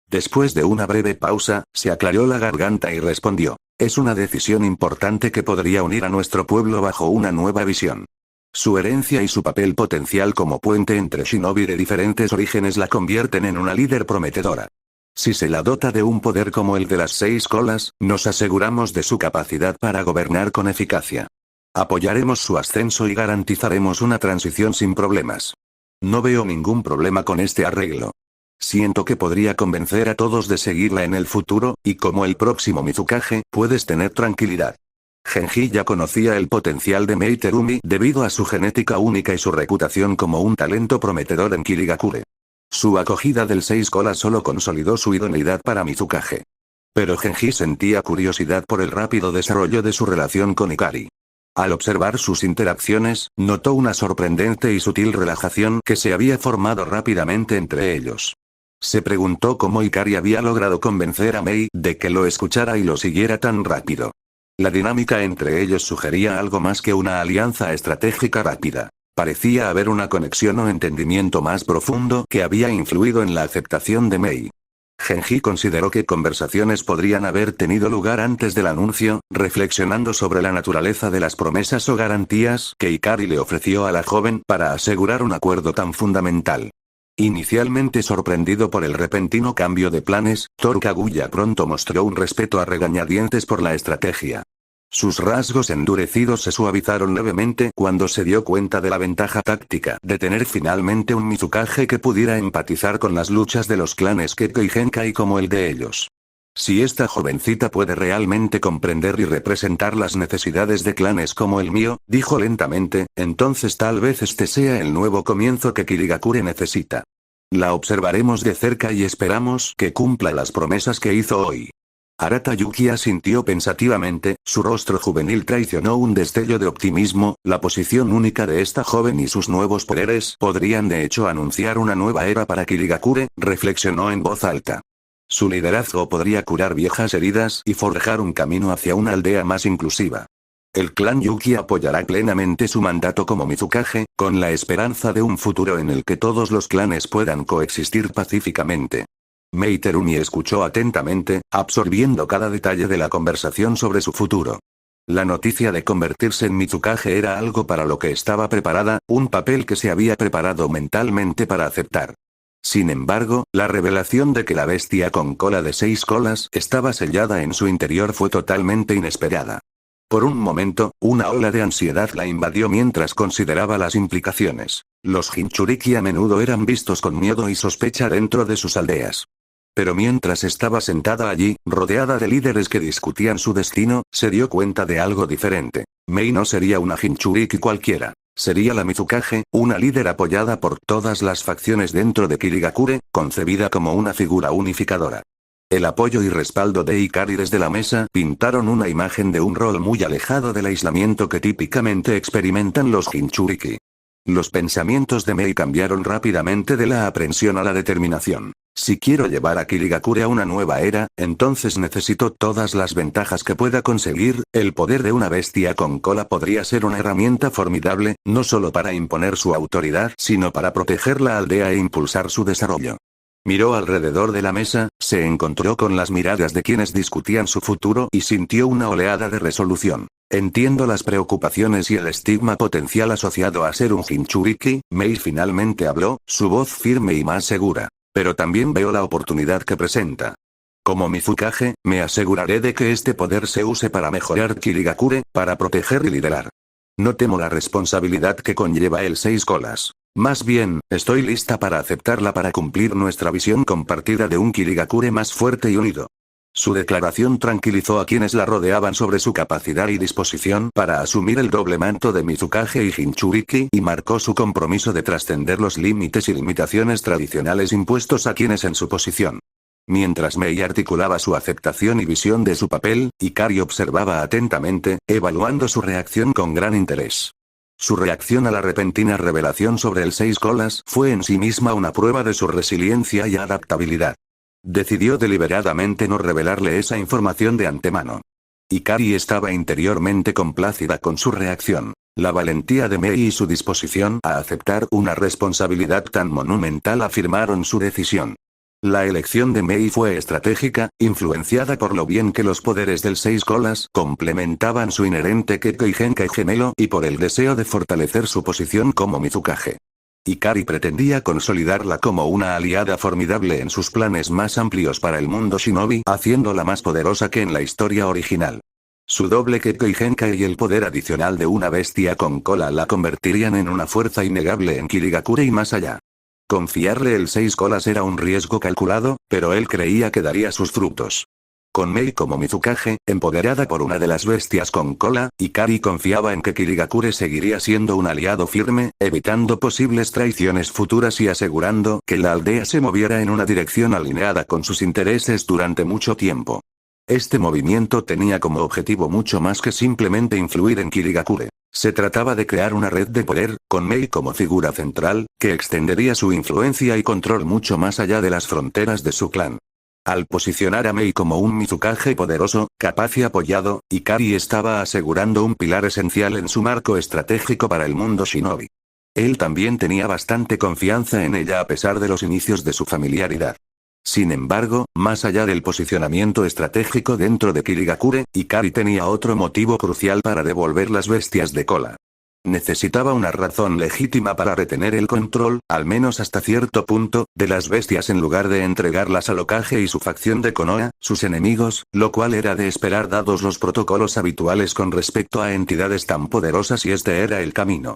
Después de una breve pausa, se aclaró la garganta y respondió. Es una decisión importante que podría unir a nuestro pueblo bajo una nueva visión. Su herencia y su papel potencial como puente entre shinobi de diferentes orígenes la convierten en una líder prometedora. Si se la dota de un poder como el de las 6 colas, nos aseguramos de su capacidad para gobernar con eficacia. Apoyaremos su ascenso y garantizaremos una transición sin problemas. No veo ningún problema con este arreglo. Siento que podría convencer a todos de seguirla en el futuro, y como el próximo Mizukage, puedes tener tranquilidad. Genji ya conocía el potencial de Mei Terumi debido a su genética única y su reputación como un talento prometedor en Kirigakure. Su acogida del 6 colas solo consolidó su idoneidad para Mizukage. Pero Genji sentía curiosidad por el rápido desarrollo de su relación con Ikari. Al observar sus interacciones, notó una sorprendente y sutil relajación que se había formado rápidamente entre ellos. Se preguntó cómo Ikari había logrado convencer a Mei de que lo escuchara y lo siguiera tan rápido. La dinámica entre ellos sugería algo más que una alianza estratégica rápida. Parecía haber una conexión o entendimiento más profundo que había influido en la aceptación de Mei. Genji consideró que conversaciones podrían haber tenido lugar antes del anuncio, reflexionando sobre la naturaleza de las promesas o garantías que Ikari le ofreció a la joven para asegurar un acuerdo tan fundamental. Inicialmente sorprendido por el repentino cambio de planes, Toru Kaguya pronto mostró un respeto a regañadientes por la estrategia. Sus rasgos endurecidos se suavizaron levemente cuando se dio cuenta de la ventaja táctica de tener finalmente un Mizukage que pudiera empatizar con las luchas de los clanes Kekkei Genkai como el de ellos. Si esta jovencita puede realmente comprender y representar las necesidades de clanes como el mío, dijo lentamente, entonces tal vez este sea el nuevo comienzo que Kirigakure necesita. La observaremos de cerca y esperamos que cumpla las promesas que hizo hoy. Arata Yuki asintió pensativamente, su rostro juvenil traicionó un destello de optimismo, la posición única de esta joven y sus nuevos poderes podrían de hecho anunciar una nueva era para Kirigakure, reflexionó en voz alta. Su liderazgo podría curar viejas heridas y forjar un camino hacia una aldea más inclusiva. El clan Yuki apoyará plenamente su mandato como Mizukage, con la esperanza de un futuro en el que todos los clanes puedan coexistir pacíficamente. Mei Terumi escuchó atentamente, absorbiendo cada detalle de la conversación sobre su futuro. La noticia de convertirse en Mizukage era algo para lo que estaba preparada, un papel que se había preparado mentalmente para aceptar. Sin embargo, la revelación de que la bestia con cola de 6 colas estaba sellada en su interior fue totalmente inesperada. Por un momento, una ola de ansiedad la invadió mientras consideraba las implicaciones. Los Jinchuriki a menudo eran vistos con miedo y sospecha dentro de sus aldeas. Pero mientras estaba sentada allí, rodeada de líderes que discutían su destino, se dio cuenta de algo diferente. Mei no sería una Jinchuriki cualquiera. Sería la Mizukage, una líder apoyada por todas las facciones dentro de Kirigakure, concebida como una figura unificadora. El apoyo y respaldo de Ikari desde la mesa pintaron una imagen de un rol muy alejado del aislamiento que típicamente experimentan los Jinchuriki. Los pensamientos de Mei cambiaron rápidamente de la aprensión a la determinación. Si quiero llevar a Kirigakure a una nueva era, entonces necesito todas las ventajas que pueda conseguir. El poder de una bestia con cola podría ser una herramienta formidable, no solo para imponer su autoridad, sino para proteger la aldea e impulsar su desarrollo. Miró alrededor de la mesa, se encontró con las miradas de quienes discutían su futuro y sintió una oleada de resolución. Entiendo las preocupaciones y el estigma potencial asociado a ser un Jinchuriki. Mei finalmente habló, su voz firme y más segura. Pero también veo la oportunidad que presenta. Como Mizukage, me aseguraré de que este poder se use para mejorar Kirigakure, para proteger y liderar. No temo la responsabilidad que conlleva el 6 colas. Más bien, estoy lista para aceptarla para cumplir nuestra visión compartida de un Kirigakure más fuerte y unido. Su declaración tranquilizó a quienes la rodeaban sobre su capacidad y disposición para asumir el doble manto de Mizukage y Jinchuriki y marcó su compromiso de trascender los límites y limitaciones tradicionales impuestos a quienes en su posición. Mientras Mei articulaba su aceptación y visión de su papel, Ikari observaba atentamente, evaluando su reacción con gran interés. Su reacción a la repentina revelación sobre el 6 colas fue en sí misma una prueba de su resiliencia y adaptabilidad. Decidió deliberadamente no revelarle esa información de antemano. Ikari estaba interiormente complacida con su reacción. La valentía de Mei y su disposición a aceptar una responsabilidad tan monumental afirmaron su decisión. La elección de Mei fue estratégica, influenciada por lo bien que los poderes del 6 colas complementaban su inherente Kekkei Genkai gemelo y por el deseo de fortalecer su posición como Mizukage. Ikari pretendía consolidarla como una aliada formidable en sus planes más amplios para el mundo shinobi, haciéndola más poderosa que en la historia original. Su doble Kekkei Genkai y el poder adicional de una bestia con cola la convertirían en una fuerza innegable en Kirigakure y más allá. Confiarle el 6 colas era un riesgo calculado, pero él creía que daría sus frutos. Con Mei como Mizukage, empoderada por una de las bestias con cola, Ikari confiaba en que Kirigakure seguiría siendo un aliado firme, evitando posibles traiciones futuras y asegurando que la aldea se moviera en una dirección alineada con sus intereses durante mucho tiempo. Este movimiento tenía como objetivo mucho más que simplemente influir en Kirigakure. Se trataba de crear una red de poder, con Mei como figura central, que extendería su influencia y control mucho más allá de las fronteras de su clan. Al posicionar a Mei como un Mizukage poderoso, capaz y apoyado, Ikari estaba asegurando un pilar esencial en su marco estratégico para el mundo shinobi. Él también tenía bastante confianza en ella a pesar de los inicios de su familiaridad. Sin embargo, más allá del posicionamiento estratégico dentro de Kirigakure, Ikari tenía otro motivo crucial para devolver las bestias de cola. Necesitaba una razón legítima para retener el control, al menos hasta cierto punto, de las bestias en lugar de entregarlas al Hokage y su facción de Konoha, sus enemigos, lo cual era de esperar dados los protocolos habituales con respecto a entidades tan poderosas y este era el camino.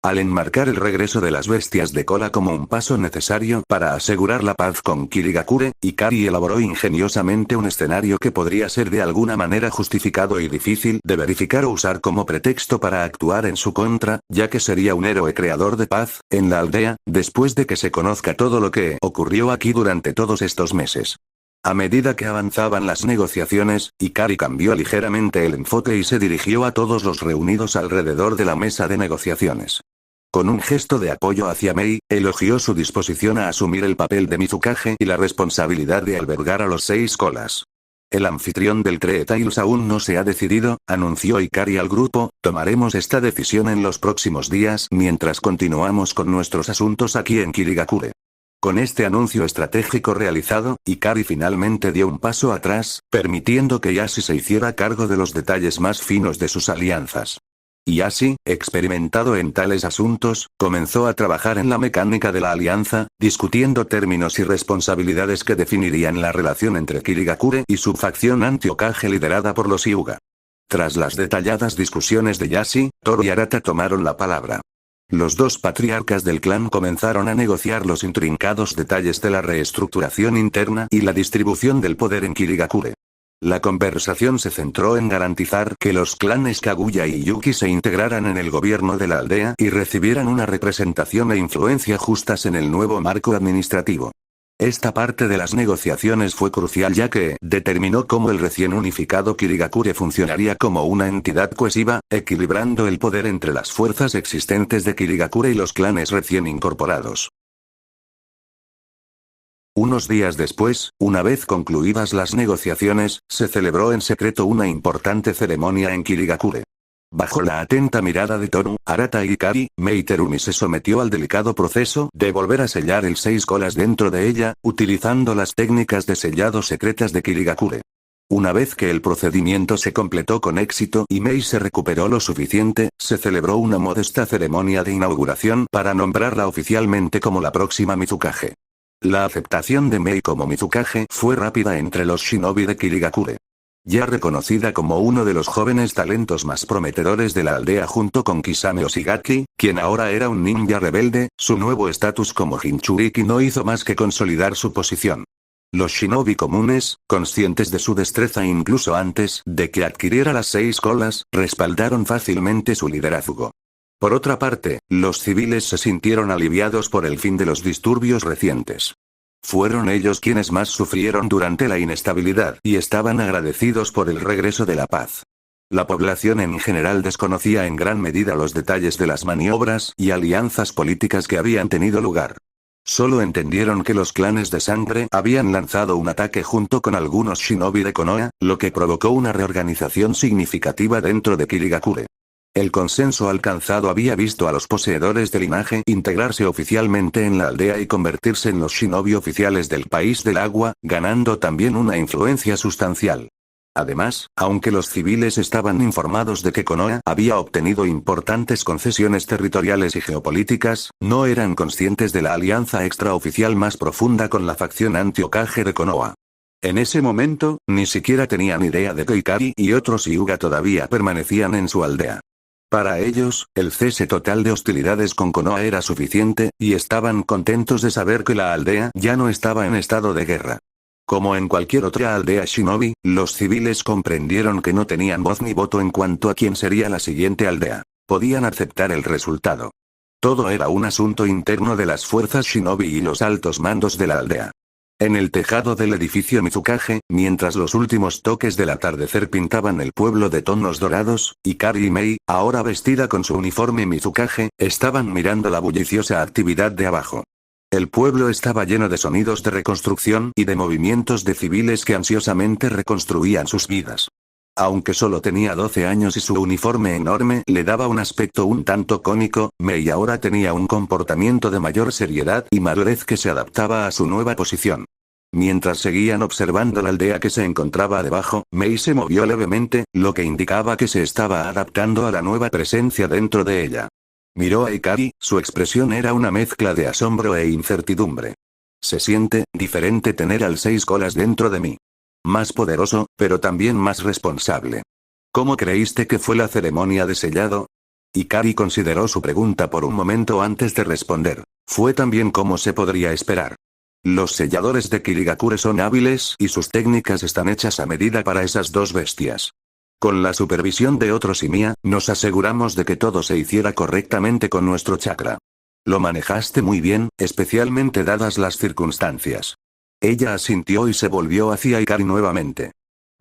Al enmarcar el regreso de las bestias de cola como un paso necesario para asegurar la paz con Kirigakure, Ikari elaboró ingeniosamente un escenario que podría ser de alguna manera justificado y difícil de verificar o usar como pretexto para actuar en su contra, ya que sería un héroe creador de paz en la aldea, después de que se conozca todo lo que ocurrió aquí durante todos estos meses. A medida que avanzaban las negociaciones, Ikari cambió ligeramente el enfoque y se dirigió a todos los reunidos alrededor de la mesa de negociaciones. Con un gesto de apoyo hacia Mei, elogió su disposición a asumir el papel de Mizukage y la responsabilidad de albergar a los 6 colas. El anfitrión del Tree Tales aún no se ha decidido, anunció Ikari al grupo, tomaremos esta decisión en los próximos días mientras continuamos con nuestros asuntos aquí en Kirigakure. Con este anuncio estratégico realizado, Ikari finalmente dio un paso atrás, permitiendo que Yashi se hiciera cargo de los detalles más finos de sus alianzas. Yashi, experimentado en tales asuntos, comenzó a trabajar en la mecánica de la alianza, discutiendo términos y responsabilidades que definirían la relación entre Kirigakure y su facción anti-Hokage liderada por los Hyuga. Tras las detalladas discusiones de Yashi, Toru y Arata tomaron la palabra. Los dos patriarcas del clan comenzaron a negociar los intrincados detalles de la reestructuración interna y la distribución del poder en Kirigakure. La conversación se centró en garantizar que los clanes Kaguya y Yuki se integraran en el gobierno de la aldea y recibieran una representación e influencia justas en el nuevo marco administrativo. Esta parte de las negociaciones fue crucial ya que determinó cómo el recién unificado Kirigakure funcionaría como una entidad cohesiva, equilibrando el poder entre las fuerzas existentes de Kirigakure y los clanes recién incorporados. Unos días después, una vez concluidas las negociaciones, se celebró en secreto una importante ceremonia en Kirigakure. Bajo la atenta mirada de Toru, Arata y Ikari, Mei Terumi se sometió al delicado proceso de volver a sellar el 6 colas dentro de ella, utilizando las técnicas de sellado secretas de Kirigakure. Una vez que el procedimiento se completó con éxito y Mei se recuperó lo suficiente, se celebró una modesta ceremonia de inauguración para nombrarla oficialmente como la próxima Mizukage. La aceptación de Mei como Mizukage fue rápida entre los shinobi de Kirigakure. Ya reconocida como uno de los jóvenes talentos más prometedores de la aldea junto con Kisame Oshigaki, quien ahora era un ninja rebelde, su nuevo estatus como Jinchuriki no hizo más que consolidar su posición. Los shinobi comunes, conscientes de su destreza incluso antes de que adquiriera las 6 colas, respaldaron fácilmente su liderazgo. Por otra parte, los civiles se sintieron aliviados por el fin de los disturbios recientes. Fueron ellos quienes más sufrieron durante la inestabilidad y estaban agradecidos por el regreso de la paz. La población en general desconocía en gran medida los detalles de las maniobras y alianzas políticas que habían tenido lugar. Solo entendieron que los clanes de sangre habían lanzado un ataque junto con algunos shinobi de Konoha, lo que provocó una reorganización significativa dentro de Kirigakure. El consenso alcanzado había visto a los poseedores de linaje integrarse oficialmente en la aldea y convertirse en los shinobi oficiales del país del agua, ganando también una influencia sustancial. Además, aunque los civiles estaban informados de que Konoha había obtenido importantes concesiones territoriales y geopolíticas, no eran conscientes de la alianza extraoficial más profunda con la facción anti-Hokage de Konoha. En ese momento, ni siquiera tenían idea de que Ikari y otros Hyuga todavía permanecían en su aldea. Para ellos, el cese total de hostilidades con Konoha era suficiente, y estaban contentos de saber que la aldea ya no estaba en estado de guerra. Como en cualquier otra aldea shinobi, los civiles comprendieron que no tenían voz ni voto en cuanto a quién sería la siguiente aldea. Podían aceptar el resultado. Todo era un asunto interno de las fuerzas shinobi y los altos mandos de la aldea. En el tejado del edificio Mizukage, mientras los últimos toques del atardecer pintaban el pueblo de tonos dorados, Ikari y Mei, ahora vestida con su uniforme Mizukage, estaban mirando la bulliciosa actividad de abajo. El pueblo estaba lleno de sonidos de reconstrucción y de movimientos de civiles que ansiosamente reconstruían sus vidas. Aunque solo tenía 12 años y su uniforme enorme le daba un aspecto un tanto cómico, Mei ahora tenía un comportamiento de mayor seriedad y madurez que se adaptaba a su nueva posición. Mientras seguían observando la aldea que se encontraba debajo, Mei se movió levemente, lo que indicaba que se estaba adaptando a la nueva presencia dentro de ella. Miró a Ikari, su expresión era una mezcla de asombro e incertidumbre. Se siente diferente tener al 6 colas dentro de mí. Más poderoso, pero también más responsable. ¿Cómo creíste que fue la ceremonia de sellado? Ikari consideró su pregunta por un momento antes de responder. Fue también como se podría esperar. Los selladores de Kirigakure son hábiles y sus técnicas están hechas a medida para esas dos bestias. Con la supervisión de otros Simiya, nos aseguramos de que todo se hiciera correctamente con nuestro chakra. Lo manejaste muy bien, especialmente dadas las circunstancias. Ella asintió y se volvió hacia Ikari nuevamente.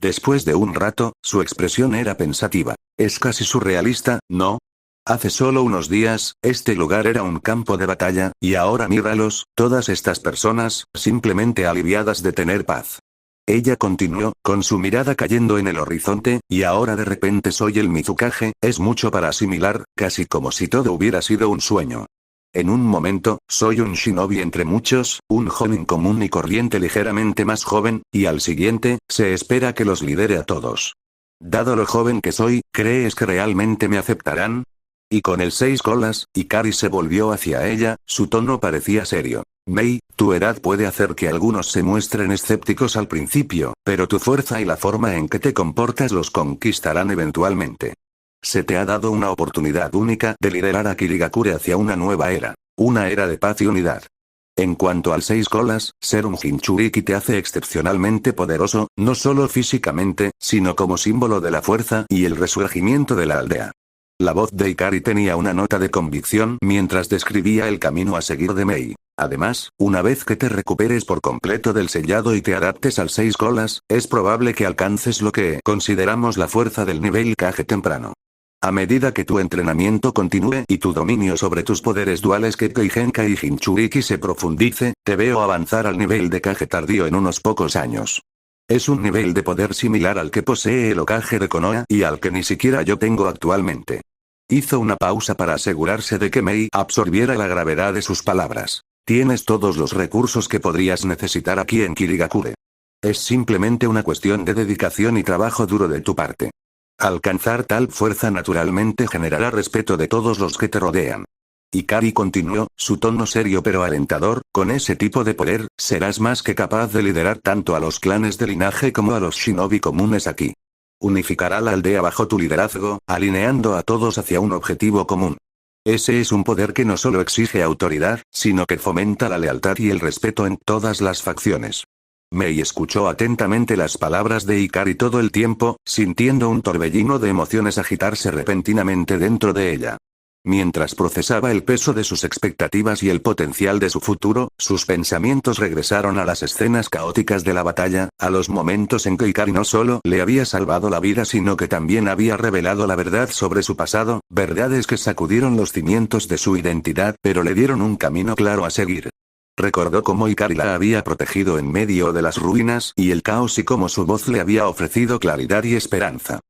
Después de un rato, su expresión era pensativa. Es casi surrealista, ¿no? Hace solo unos días, este lugar era un campo de batalla, y ahora míralos, todas estas personas, simplemente aliviadas de tener paz. Ella continuó, con su mirada cayendo en el horizonte, y ahora de repente soy el Mizukage, es mucho para asimilar, casi como si todo hubiera sido un sueño. En un momento, soy un shinobi entre muchos, un joven común y corriente ligeramente más joven, y al siguiente, se espera que los lidere a todos. Dado lo joven que soy, ¿crees que realmente me aceptarán? Y con el 6 colas, Ikari se volvió hacia ella, su tono parecía serio. Mei, tu edad puede hacer que algunos se muestren escépticos al principio, pero tu fuerza y la forma en que te comportas los conquistarán eventualmente. Se te ha dado una oportunidad única de liderar a Kirigakure hacia una nueva era. Una era de paz y unidad. En cuanto al 6 colas, ser un Jinchuriki te hace excepcionalmente poderoso, no solo físicamente, sino como símbolo de la fuerza y el resurgimiento de la aldea. La voz de Ikari tenía una nota de convicción mientras describía el camino a seguir de Mei. Además, una vez que te recuperes por completo del sellado y te adaptes al 6 colas, es probable que alcances lo que consideramos la fuerza del nivel Kage temprano. A medida que tu entrenamiento continúe y tu dominio sobre tus poderes duales Kekkei Genkai y Jinchuriki se profundice, te veo avanzar al nivel de Kage tardío en unos pocos años. Es un nivel de poder similar al que posee el Hokage de Konoha y al que ni siquiera yo tengo actualmente. Hizo una pausa para asegurarse de que Mei absorbiera la gravedad de sus palabras. Tienes todos los recursos que podrías necesitar aquí en Kirigakure. Es simplemente una cuestión de dedicación y trabajo duro de tu parte. Alcanzar tal fuerza naturalmente generará respeto de todos los que te rodean. Ikari continuó, su tono serio pero alentador, con ese tipo de poder, serás más que capaz de liderar tanto a los clanes de linaje como a los shinobi comunes aquí. Unificará la aldea bajo tu liderazgo, alineando a todos hacia un objetivo común. Ese es un poder que no solo exige autoridad, sino que fomenta la lealtad y el respeto en todas las facciones. Mei escuchó atentamente las palabras de Ikari todo el tiempo, sintiendo un torbellino de emociones agitarse repentinamente dentro de ella. Mientras procesaba el peso de sus expectativas y el potencial de su futuro, sus pensamientos regresaron a las escenas caóticas de la batalla, a los momentos en que Ikari no solo le había salvado la vida sino que también había revelado la verdad sobre su pasado, verdades que sacudieron los cimientos de su identidad pero le dieron un camino claro a seguir. Recordó cómo Ikari la había protegido en medio de las ruinas y el caos y cómo su voz le había ofrecido claridad y esperanza.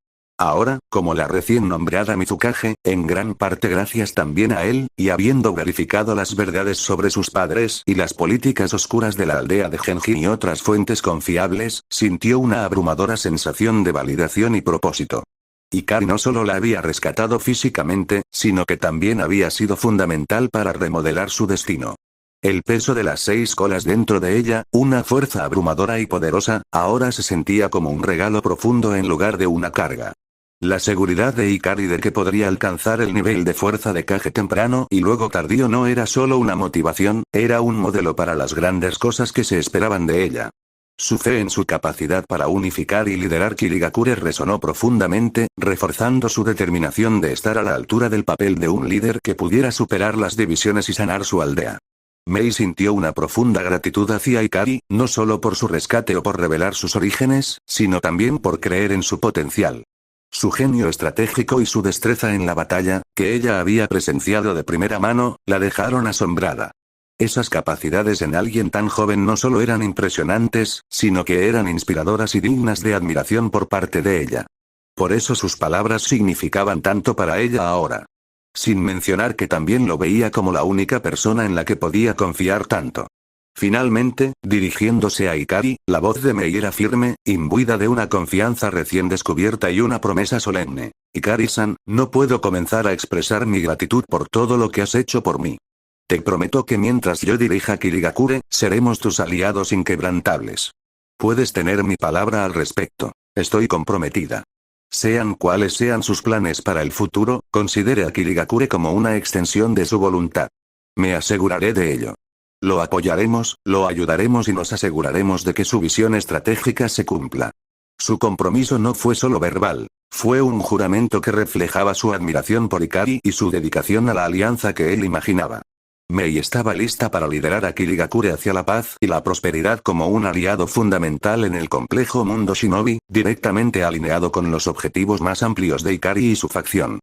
Ahora, como la recién nombrada Mizukage, en gran parte gracias también a él, y habiendo verificado las verdades sobre sus padres y las políticas oscuras de la aldea de Genji y otras fuentes confiables, sintió una abrumadora sensación de validación y propósito. Ikari no solo la había rescatado físicamente, sino que también había sido fundamental para remodelar su destino. El peso de las 6 colas dentro de ella, una fuerza abrumadora y poderosa, ahora se sentía como un regalo profundo en lugar de una carga. La seguridad de Ikari de que podría alcanzar el nivel de fuerza de Kage temprano y luego tardío no era solo una motivación, era un modelo para las grandes cosas que se esperaban de ella. Su fe en su capacidad para unificar y liderar Kirigakure resonó profundamente, reforzando su determinación de estar a la altura del papel de un líder que pudiera superar las divisiones y sanar su aldea. Mei sintió una profunda gratitud hacia Ikari, no solo por su rescate o por revelar sus orígenes, sino también por creer en su potencial. Su genio estratégico y su destreza en la batalla, que ella había presenciado de primera mano, la dejaron asombrada. Esas capacidades en alguien tan joven no solo eran impresionantes, sino que eran inspiradoras y dignas de admiración por parte de ella. Por eso sus palabras significaban tanto para ella ahora. Sin mencionar que también lo veía como la única persona en la que podía confiar tanto. Finalmente, dirigiéndose a Ikari, la voz de Mei era firme, imbuida de una confianza recién descubierta y una promesa solemne. Ikari-san, no puedo comenzar a expresar mi gratitud por todo lo que has hecho por mí. Te prometo que mientras yo dirija Kirigakure, seremos tus aliados inquebrantables. Puedes tener mi palabra al respecto. Estoy comprometida. Sean cuales sean sus planes para el futuro, considere a Kirigakure como una extensión de su voluntad. Me aseguraré de ello. Lo apoyaremos, lo ayudaremos y nos aseguraremos de que su visión estratégica se cumpla. Su compromiso no fue solo verbal, fue un juramento que reflejaba su admiración por Ikari y su dedicación a la alianza que él imaginaba. Mei estaba lista para liderar a Kirigakure hacia la paz y la prosperidad como un aliado fundamental en el complejo mundo shinobi, directamente alineado con los objetivos más amplios de Ikari y su facción.